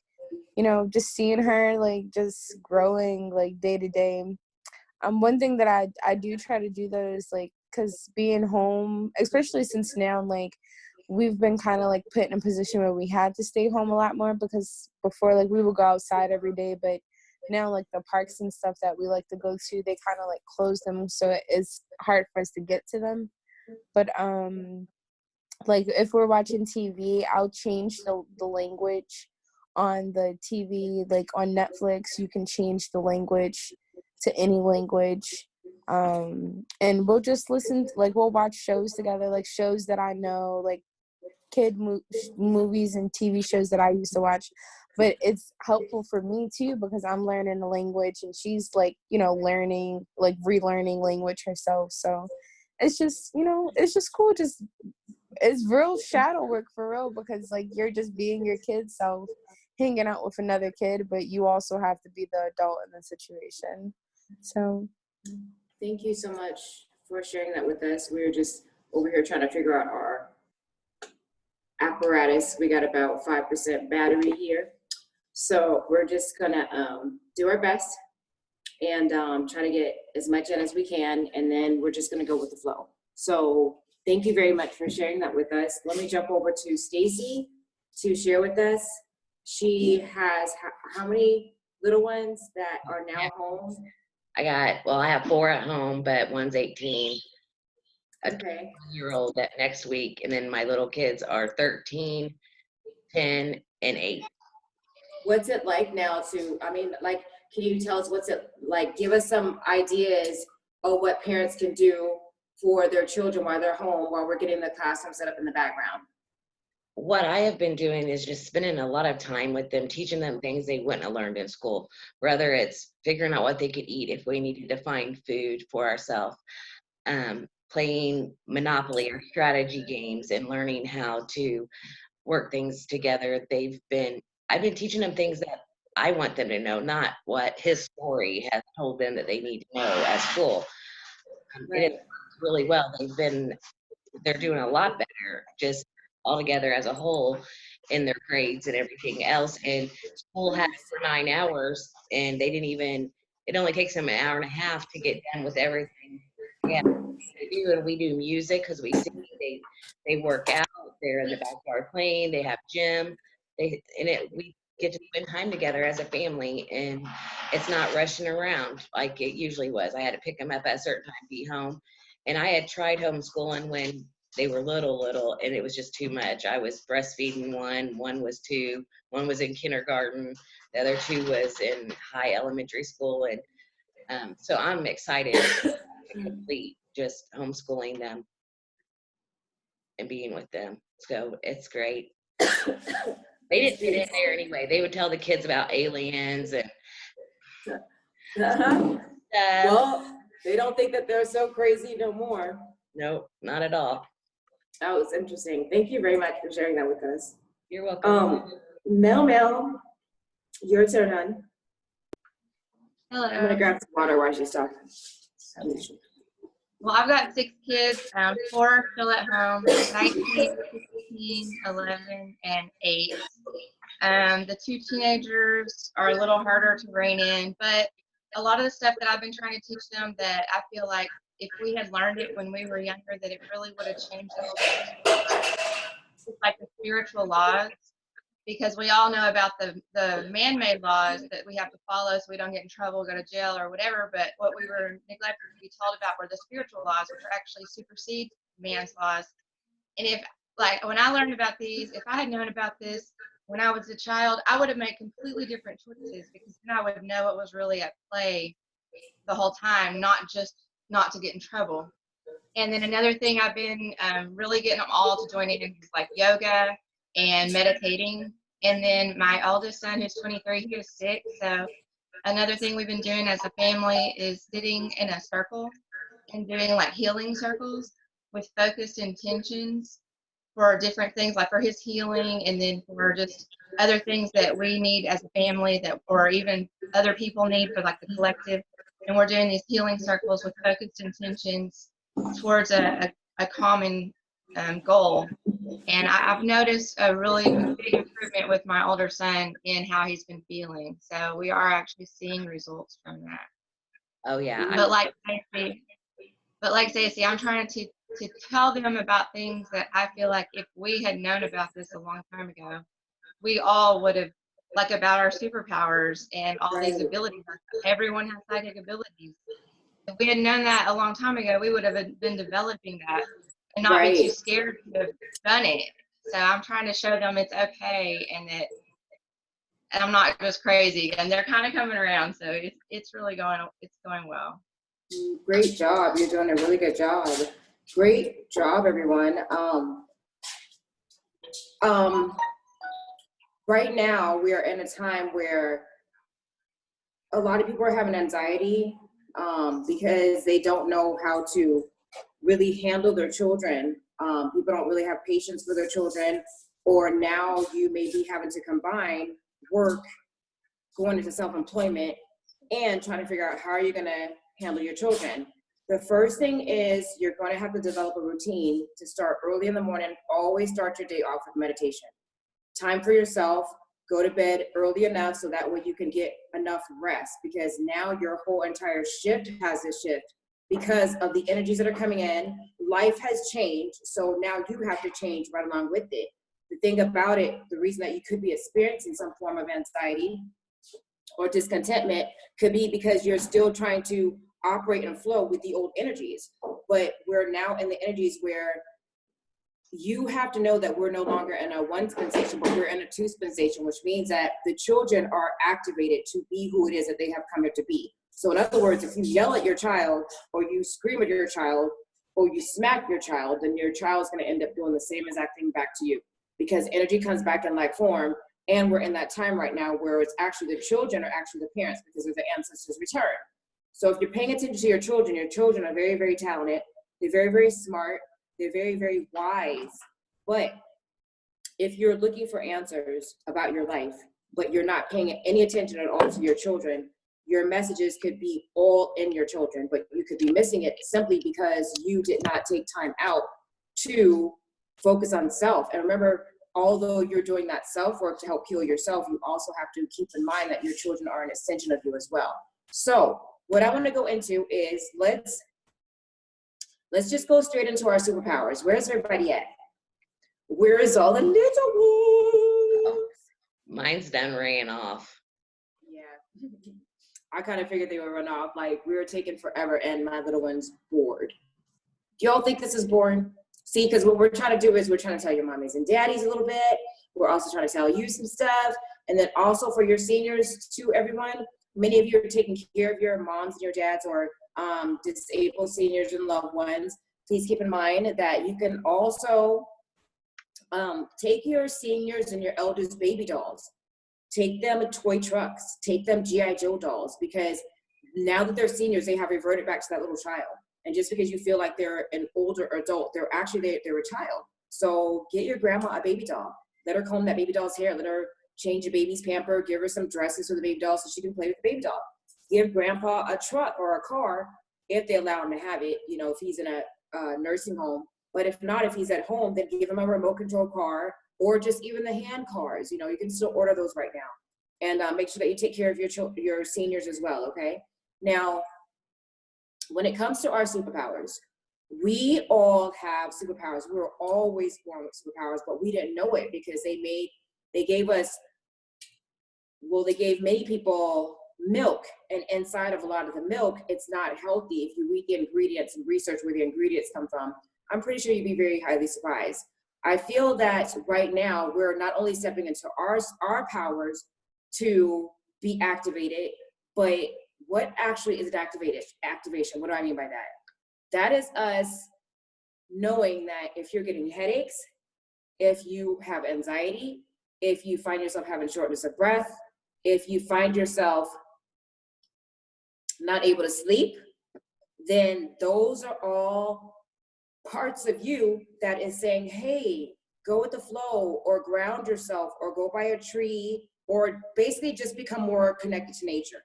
just seeing her like just growing like day to day. One thing that I do try to do though is like, because being home, especially since now like we've been kind of like put in a position where we had to stay home a lot more, because before like we would go outside every day, but now like the parks and stuff that we like to go to, they kind of like close them, so it's hard for us to get to them. But like if we're watching TV, I'll change the language on the TV. Like on Netflix, you can change the language to any language. And we'll just listen, like we'll watch shows together, like shows that I know, like movies and TV shows that I used to watch. But it's helpful for me too, because I'm learning the language and she's like, learning, like relearning language herself. So it's just, it's just cool. Just, it's real shadow work for real, because like you're just being your kid self, hanging out with another kid, but you also have to be the adult in the situation. So thank you so much for sharing that with us. We were just over here trying to figure out our apparatus. We got about 5% battery here, so we're just gonna do our best and try to get as much in as we can, and then we're just gonna go with the flow. So thank you very much for sharing that with us. Let me jump over to Stacy to share with us. She has how many little ones that are now home? I have 4 at home, but one's 18. Okay. A 1-year-old that next week, and then my little kids are 13, 10, and 8. What's it like now can you tell us what's it like? Give us some ideas of what parents can do for their children while they're home, while we're getting the classroom set up in the background. what I have been doing is just spending a lot of time with them, teaching them things they wouldn't have learned in school, whether it's figuring out what they could eat if we needed to find food for ourselves, playing Monopoly or strategy games and learning how to work things together. I've been teaching them things that I want them to know, not what his story has told them that they need to know at school. And it works really well. They're doing a lot better just all together as a whole in their grades and everything else. And school had it for 9 hours, and it only takes them an hour and a half to get done with everything. Yeah, they do, and we do music because we sing. They work out. They're in the backyard playing. They have gym. We get to spend time together as a family, and it's not rushing around like it usually was. I had to pick them up at a certain time, be home. And I had tried homeschooling when they were little, and it was just too much. I was breastfeeding one was 2, one was in kindergarten, the other 2 was in high elementary school. And so I'm excited to complete just homeschooling them and being with them. So it's great. They didn't fit in there anyway. They would tell the kids about aliens and Well, they don't think that they're so crazy no more. Nope, not at all. That was interesting. Thank you very much for sharing that with us. You're welcome. Mel, your turn, hon. Hello. I'm gonna grab some water while she's talking. Well, I've got 6 kids. 4 are still at home, 19, 15, 11, and 8. The 2 teenagers are a little harder to rein in, but a lot of the stuff that I've been trying to teach them that I feel like if we had learned it when we were younger, that it really would have changed the whole thing. It's like the spiritual laws, because we all know about the man-made laws that we have to follow so we don't get in trouble, go to jail, or whatever. But what we were neglected to be told about were the spiritual laws, which are actually supersede man's laws. And when I learned about these, if I had known about this when I was a child, I would have made completely different choices, because then I would know what was really at play the whole time, not just not to get in trouble. And then another thing I've been really getting them all to join in is like yoga and meditating. And then my oldest son, who's 23, he was 6. So another thing we've been doing as a family is sitting in a circle and doing like healing circles with focused intentions for different things, like for his healing, and then for just other things that we need as a family, or even other people need for like the collective. And we're doing these healing circles with focused intentions towards a common goal. And I've noticed a really big improvement with my older son in how he's been feeling. So we are actually seeing results from that. Oh yeah. But like Stacey, I'm trying to tell them about things that I feel like if we had known about this a long time ago, we all would have, like about our superpowers and all these abilities. Everyone has psychic abilities. If we had known that a long time ago, we would have been developing that and not be too scared to have done it. So I'm trying to show them it's okay, and that I'm not just crazy, and they're kind of coming around. So it's really going well. Great job. You're doing a really good job. Great job, everyone. Right now, we are in a time where a lot of people are having anxiety because they don't know how to really handle their children. People don't really have patience for their children, or now you may be having to combine work, going into self-employment, and trying to figure out how are you going to handle your children. The first thing is you're going to have to develop a routine to start early in the morning. Always start your day off with meditation. Time for yourself. Go to bed early enough so that way you can get enough rest, because now your whole entire shift has a shift because of the energies that are coming in. Life has changed, so now you have to change right along with it. The thing about it, the reason that you could be experiencing some form of anxiety or discontentment could be because you're still trying to operate and flow with the old energies. But we're now in the energies where you have to know that we're no longer in a 1 sensation, but we're in a 2 sensation, which means that the children are activated to be who it is that they have come here to be. So in other words, if you yell at your child, or you scream at your child, or you smack your child, then your child's going to end up doing the same exact thing back to you. because energy comes back in like form. And we're in that time right now where it's actually the children are actually the parents because they're the ancestors return. So if you're paying attention to your children are very, very talented. They're very, very smart. They're very, very wise. But if you're looking for answers about your life, but you're not paying any attention at all to your children, your messages could be all in your children, but you could be missing it simply because you did not take time out to focus on self. And remember, although you're doing that self-work to help heal yourself, you also have to keep in mind that your children are an extension of you as well. So what I want to go into is let's just go straight into our superpowers. Where's everybody at? Where is all the little ones? Mine's done ran off. Yeah. I kind of figured they would run off. Like, we were taking forever and my little one's bored. Do y'all think this is boring? See, because what we're trying to do is we're trying to tell your mommies and daddies a little bit. We're also trying to tell you some stuff. And then also for your seniors too, everyone, many of you are taking care of your moms and your dads or disabled seniors and loved ones. Please keep in mind that you can also take your seniors and your elders baby dolls. Take them toy trucks. Take them G.I. Joe dolls, because now that they're seniors, they have reverted back to that little child. And just because you feel like they're an older adult, they're a child. So get your grandma a baby doll. Let her comb that baby doll's hair. Let her change a baby's pamper. Give her some dresses for the baby doll so she can play with the baby doll. Give grandpa a truck or a car if they allow him to have it, you know, if he's in a nursing home. But if not, if he's at home, then give him a remote control car or just even the hand cars. You know, you can still order those right now. And make sure that you take care of your seniors as well, okay? Now, when it comes to our superpowers, we all have superpowers. We were always born with superpowers, but we didn't know it because they gave many people milk, and inside of a lot of the milk, it's not healthy. If you read the ingredients and research where the ingredients come from, I'm pretty sure you'd be very highly surprised. I feel that right now we're not only stepping into our powers to be activated, but what actually is it activation? What do I mean by that? That is us knowing that if you're getting headaches, if you have anxiety, if you find yourself having shortness of breath, if you find yourself not able to sleep, then those are all parts of you that is saying, hey, go with the flow, or ground yourself, or go by a tree, or basically just become more connected to nature.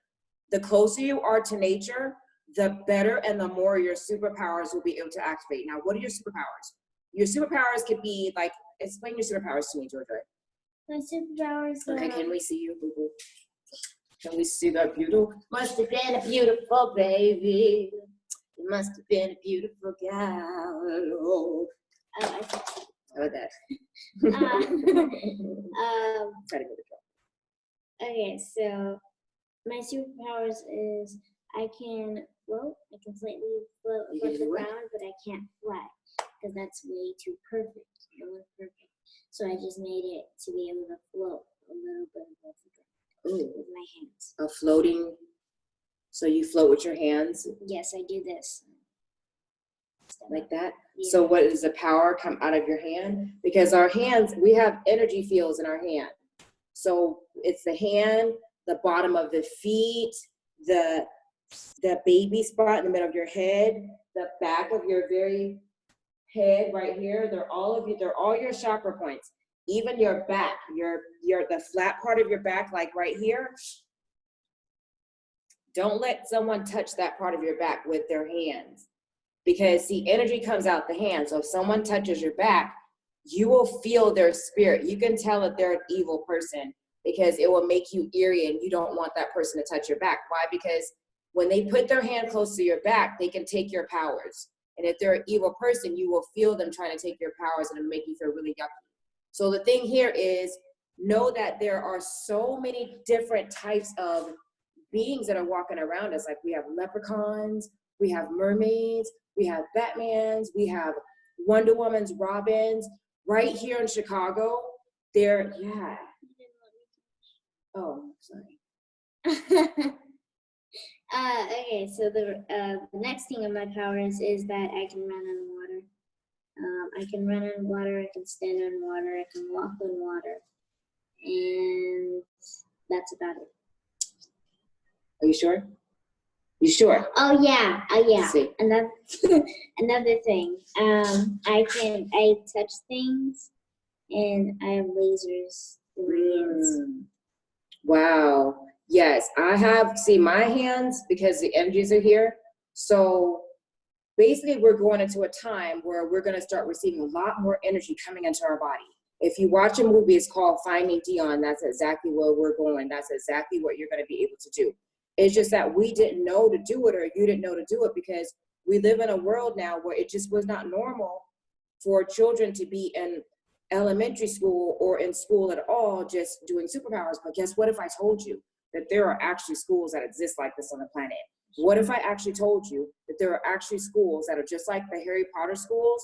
The closer you are to nature, the better and the more your superpowers will be able to activate. Now, what are your superpowers? Your superpowers could be like, explain your superpowers to me, Georgia. My superpowers are... Okay, can we see you, boo-boo? Can we see that beautiful? Must have been a beautiful baby. You must have been a beautiful gal. Oh, I see. How about that? Try to go to the Okay, so my superpowers is I can float. I can slightly float above the ground, but I can't fly because that's way too perfect. No one's perfect. So I just made it to be able to float a little bit above the ground with my hands. A floating, so you float with your hands? Yes, I do this. Like that? Yeah. So what does the power come out of your hand? Because our hands, we have energy fields in our hand. So it's the hand, the bottom of the feet, the baby spot in the middle of your head, the back of your very head right here. They're all your chakra points. Even your back, the flat part of your back, like right here. Don't let someone touch that part of your back with their hands. Because see, energy comes out the hand. So if someone touches your back, you will feel their spirit. You can tell that they're an evil person because it will make you eerie and you don't want that person to touch your back. Why? Because when they put their hand close to your back, they can take your powers. And if they're an evil person, you will feel them trying to take your powers and it'll make you feel really yucky. So the thing here is, know that there are so many different types of beings that are walking around us. Like we have leprechauns, we have mermaids, we have Batmans, we have Wonder Woman's, Robins. Right here in Chicago, yeah. Oh, sorry. Okay, so the next thing of my powers is that I can run on water. I can run on water, I can stand on water, I can walk on water, and that's about it. Are you sure? You sure? Oh yeah, Let's see. Another another thing. I touch things, and I have lasers in my hands. Wow. Yes, I have, see my hands, because the energies are here. So basically we're going into a time where we're going to start receiving a lot more energy coming into our body. If you watch a movie, it's called Finding Dion. That's exactly where we're going. That's exactly what you're going to be able to do. It's just that we didn't know to do it, or you didn't know to do it, because we live in a world now where it just was not normal for children to be in elementary school or in school at all just doing superpowers. But guess what if I told you that there are actually schools that exist like this on the planet? What if I actually told you that there are actually schools that are just like the Harry Potter schools?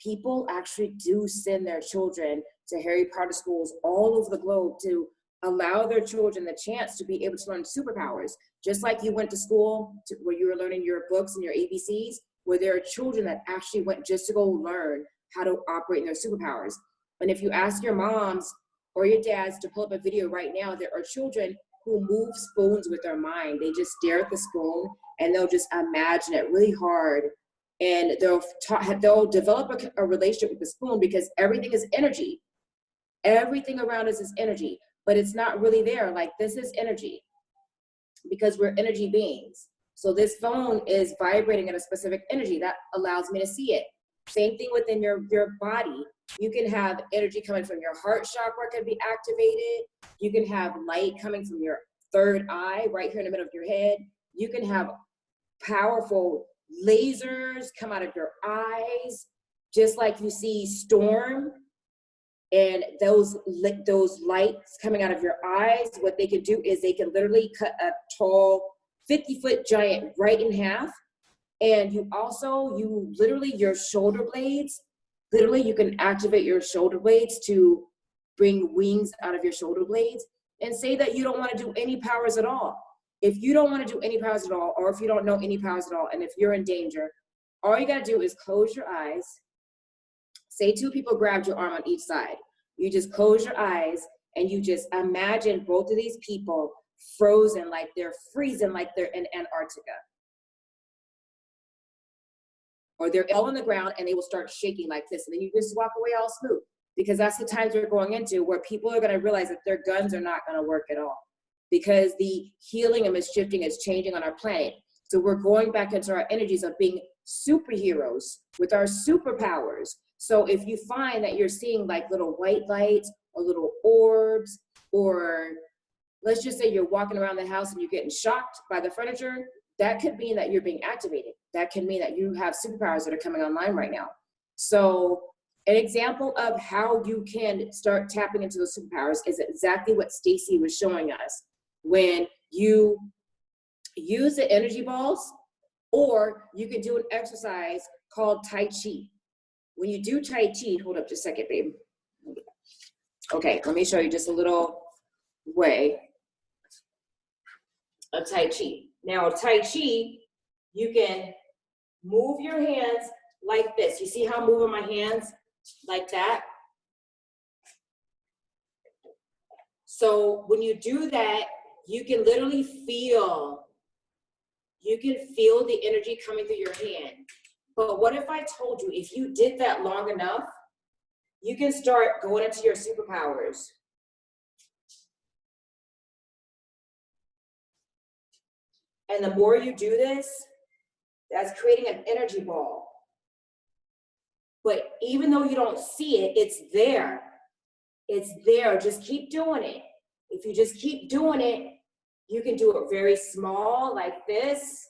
People actually do send their children to Harry Potter schools all over the globe to allow their children the chance to be able to learn superpowers. Just like you went to school where you were learning your books and your ABCs, where there are children that actually went just to go learn how to operate in their superpowers. And if you ask your moms or your dads to pull up a video right now, there are children who move spoons with their mind. They just stare at the spoon and they'll just imagine it really hard. And they'll develop a relationship with the spoon, because everything is energy. Everything around us is energy, but it's not really there. Like, this is energy because we're energy beings. So this phone is vibrating at a specific energy that allows me to see it. Same thing within your body. You can have energy coming from your heart chakra can be activated. You can have light coming from your third eye right here in the middle of your head. You can have powerful lasers come out of your eyes, just like you see storm and those lights coming out of your eyes. What they can do is they can literally cut a tall 50-foot giant right in half. And you literally, your shoulder blades, literally you can activate your shoulder blades to bring wings out of your shoulder blades, and say that you don't want to do any powers at all. If you don't want to do any powers at all, or if you don't know any powers at all, and if you're in danger, all you got to do is close your eyes. Say 2 people grabbed your arm on each side. You just close your eyes and you just imagine both of these people frozen, like they're freezing, like they're in Antarctica. Or they're all on the ground and they will start shaking like this. And then you just walk away all smooth, because that's the times we're going into where people are going to realize that their guns are not going to work at all, because the healing and shifting is changing on our planet. So we're going back into our energies of being superheroes with our superpowers. So if you find that you're seeing like little white lights or little orbs, or let's just say you're walking around the house and you're getting shocked by the furniture, that could mean that you're being activated. That can mean that you have superpowers that are coming online right now. So an example of how you can start tapping into those superpowers is exactly what Stacy was showing us. When you use the energy balls, or you can do an exercise called Tai Chi. When you do Tai Chi, hold up just a second, babe. Okay, let me show you just a little way of Tai Chi. Now, Tai Chi, you can move your hands like this. You see how I'm moving my hands like that? So when you do that, you can literally feel the energy coming through your hand. But what if I told you, if you did that long enough, you can start going into your superpowers. And the more you do this, that's creating an energy ball. But even though you don't see it, it's there. It's there. Just keep doing it. If you just keep doing it, you can do it very small like this.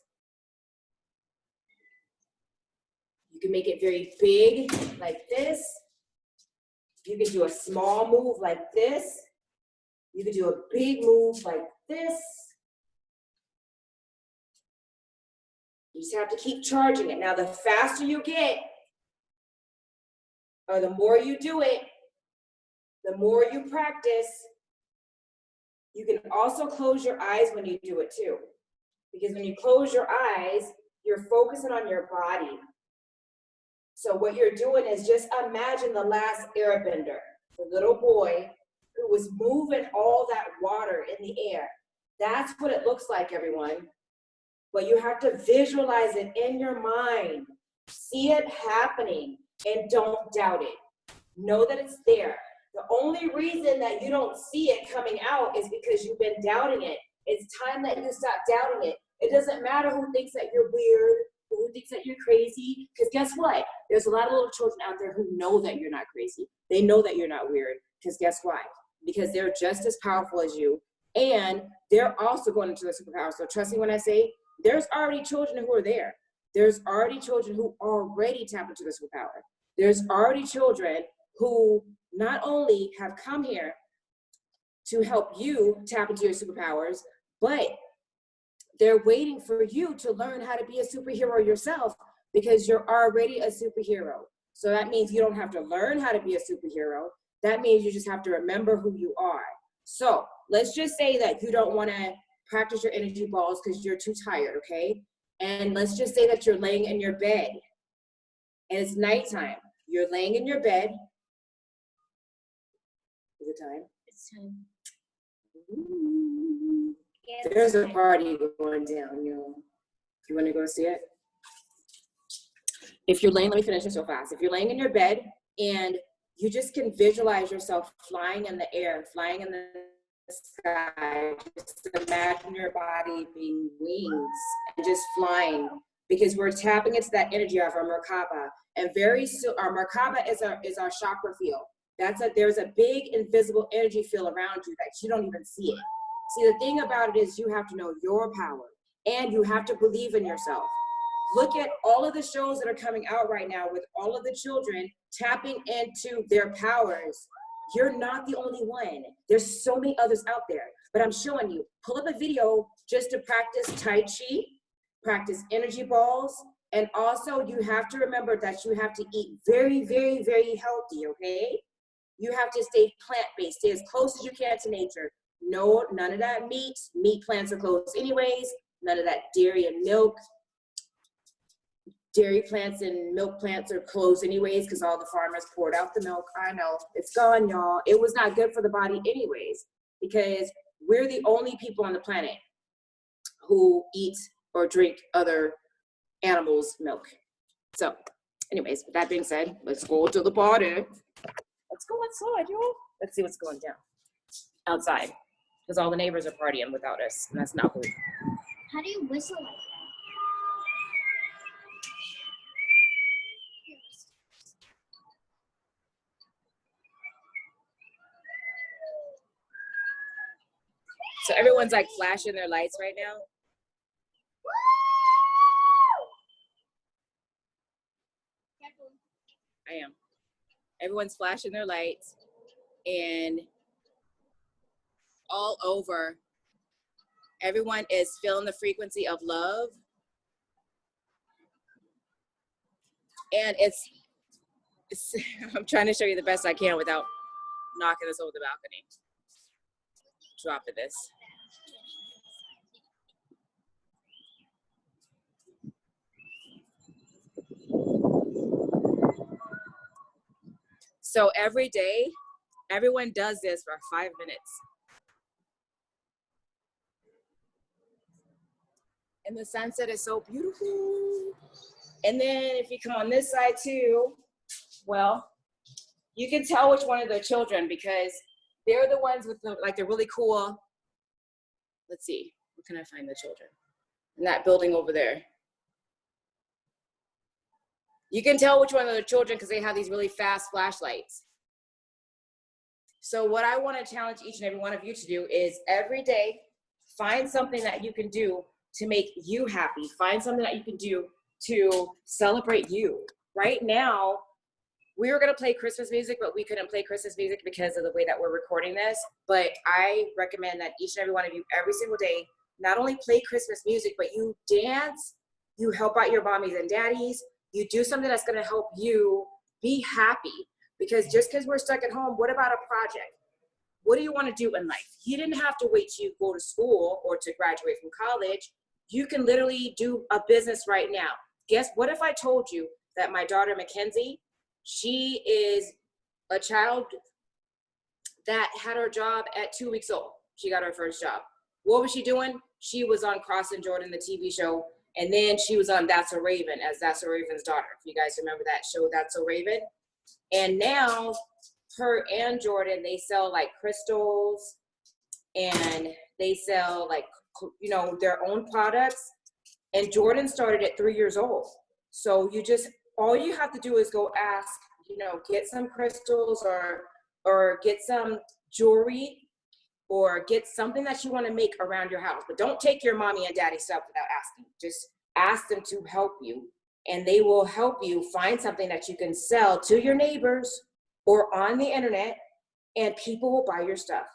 You can make it very big like this. You can do a small move like this. You can do a big move like this. You just have to keep charging it. Now, the faster you get, or the more you do it, the more you practice. You can also close your eyes when you do it too. Because when you close your eyes, you're focusing on your body. So what you're doing is just imagine the last airbender, the little boy who was moving all that water in the air. That's what it looks like, everyone. But you have to visualize it in your mind. See it happening and don't doubt it. Know that it's there. The only reason that you don't see it coming out is because you've been doubting it. It's time that you stop doubting it. It doesn't matter who thinks that you're weird, who thinks that you're crazy, because guess what? There's a lot of little children out there who know that you're not crazy. They know that you're not weird, because guess why? Because they're just as powerful as you, and they're also going into the superpower. So trust me when I say, there's already children who are there. There's already children who already tap into the superpower. There's already children who not only have come here to help you tap into your superpowers, but they're waiting for you to learn how to be a superhero yourself, because you're already a superhero. So that means you don't have to learn how to be a superhero. That means you just have to remember who you are. So let's just say that you don't want to practice your energy balls because you're too tired, okay? And let's just say that you're laying in your bed and it's nighttime. You're laying in your bed. Is it time? It's time. Ooh. Yeah, There's a party going down, you want to go see it? If you're laying, let me finish this real fast. If you're laying in your bed and you just can visualize yourself flying in the air, flying in the sky, just imagine your body being wings and just flying, because we're tapping into that energy of our Merkaba. And very soon, our Merkaba is our chakra field. There's a big invisible energy field around you that you don't even see it. See, the thing about it is you have to know your power and you have to believe in yourself. Look at all of the shows that are coming out right now with all of the children tapping into their powers. You're not the only one. There's so many others out there, but I'm showing you. Pull up a video just to practice Tai Chi, practice energy balls, and also you have to remember that you have to eat very, very, very healthy, okay? You have to stay plant-based, stay as close as you can to nature. No, none of that meat. Meat plants are closed anyways. None of that dairy and milk. Dairy plants and milk plants are closed anyways because all the farmers poured out the milk. I know, it's gone, y'all. It was not good for the body anyways, because we're the only people on the planet who eat or drink other animals' milk. So anyways, with that being said, let's go to the party. Let's go outside, y'all. Let's see what's going down outside, because all the neighbors are partying without us, and that's not cool. How do you whistle like that? So everyone's like flashing their lights right now. I am. Everyone's flashing their lights, and all over, everyone is feeling the frequency of love. And it's I'm trying to show you the best I can without knocking this over the balcony. Dropping this. So every day, everyone does this for 5 minutes. And the sunset is so beautiful. And then if you come on this side too, well, you can tell which one of their children, because they're the ones with the, like, the really cool, let's see, where can I find the children? In that building over there. You can tell which one of the children because they have these really fast flashlights. So what I want to challenge each and every one of you to do is every day, find something that you can do to make you happy. Find something that you can do to celebrate you. Right now, we were going to play Christmas music, but we couldn't play Christmas music because of the way that we're recording this. But I recommend that each and every one of you, every single day, not only play Christmas music, but you dance, you help out your mommies and daddies, you do something that's going to help you be happy. Because just because we're stuck at home, what about a project? What do you want to do in life? You didn't have to wait till you go to school or to graduate from college. You can literally do a business right now. Guess what if I told you that my daughter Mackenzie, she is a child that had her job at 2 weeks old. She got her first job. What was she doing? She was on Cross and Jordan, the TV show, and then she was on That's So Raven as That's So Raven's daughter. If you guys remember that show, That's So Raven. And now her and Jordan, they sell like crystals and they sell like, you know, their own products. And Jordan started at 3 years old. So all you have to do is go ask, you know, get some crystals or get some jewelry or get something that you want to make around your house. But don't take your mommy and daddy stuff without asking. Just ask them to help you, and they will help you find something that you can sell to your neighbors or on the internet, and people will buy your stuff.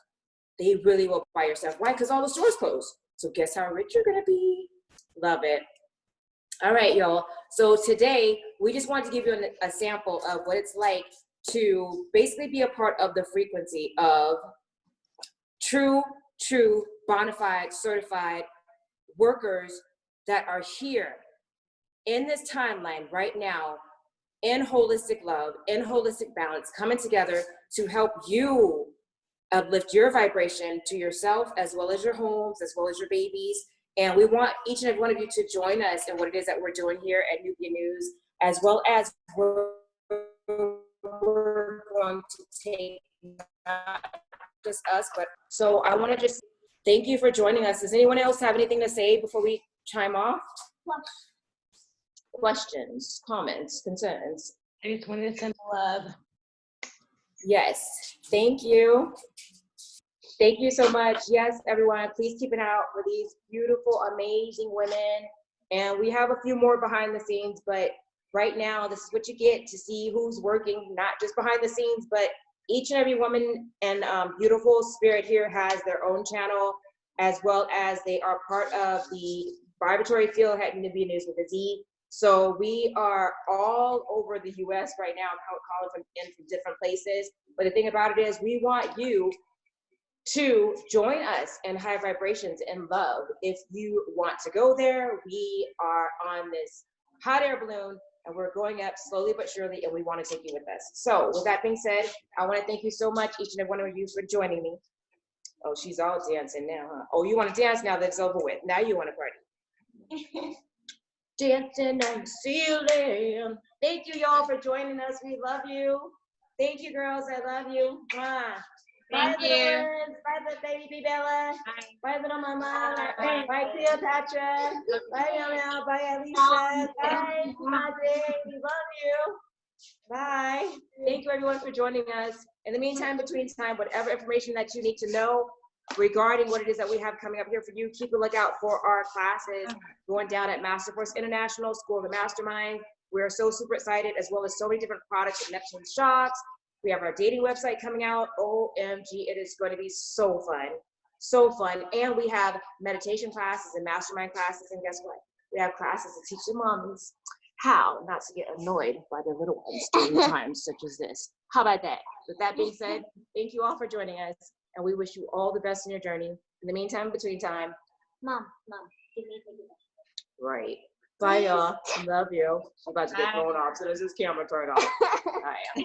They really will buy your stuff. Why? Because all the stores close. So guess how rich you're gonna be? Love it. All right, y'all. So today, we just wanted to give you a sample of what it's like to basically be a part of the frequency of true, bona fide, certified workers that are here in this timeline right now, in holistic love, in holistic balance, coming together to help you uplift your vibration to yourself, as well as your homes, as well as your babies. And we want each and every one of you to join us in what it is that we're doing here at Nubia News, as well as we're going to take not just us, but so I want to just thank you for joining us. Does anyone else have anything to say before we chime off? Questions, comments, concerns? I just wanted to send love. Yes, thank you. Thank you so much. Yes, everyone, please keep an eye out for these beautiful, amazing women. And we have a few more behind the scenes, but right now, this is what you get to see who's working, not just behind the scenes, but each and every woman and beautiful spirit here has their own channel, as well as they are part of the vibratory field at Nubia News with a Z. So we are all over the US right now, calling from different places. But the thing about it is we want you to join us in high vibrations and love. If you want to go there, we are on this hot air balloon and we're going up slowly but surely, and we want to take you with us. So with that being said, I want to thank you so much, each and every one of you, for joining me. Oh, she's all dancing now, huh? Oh, you want to dance now that it's over with. Now you want to party. Dancing on the ceiling. Thank you, y'all, for joining us. We love you. Thank you, girls. I love you. Mwah. Bye, Thank little you. ones. Bye, baby Bella. Bye. Bye, little mama. Bye. Bye, Cleopatra. Bye, Mel. Bye, Alicia. Bye, Madre. We love you. Bye. Thank you, everyone, for joining us. In the meantime, between time, whatever information that you need to know regarding what it is that we have coming up here for you, keep a lookout for our classes going down at Masterforce International, School of the Mastermind. We're so super excited, as well as so many different products at Neptune Shops. We have our dating website coming out. OMG, it is going to be so fun. So fun. And we have meditation classes and mastermind classes. And guess what? We have classes to teach the moms how not to get annoyed by their little ones during times such as this. How about that? With that being said, thank you all for joining us. And we wish you all the best in your journey. In the meantime, between time. Mom, give me a piggyback. Right. Bye, y'all. Love you. I'm about to get thrown off, so does this camera turn off? I am.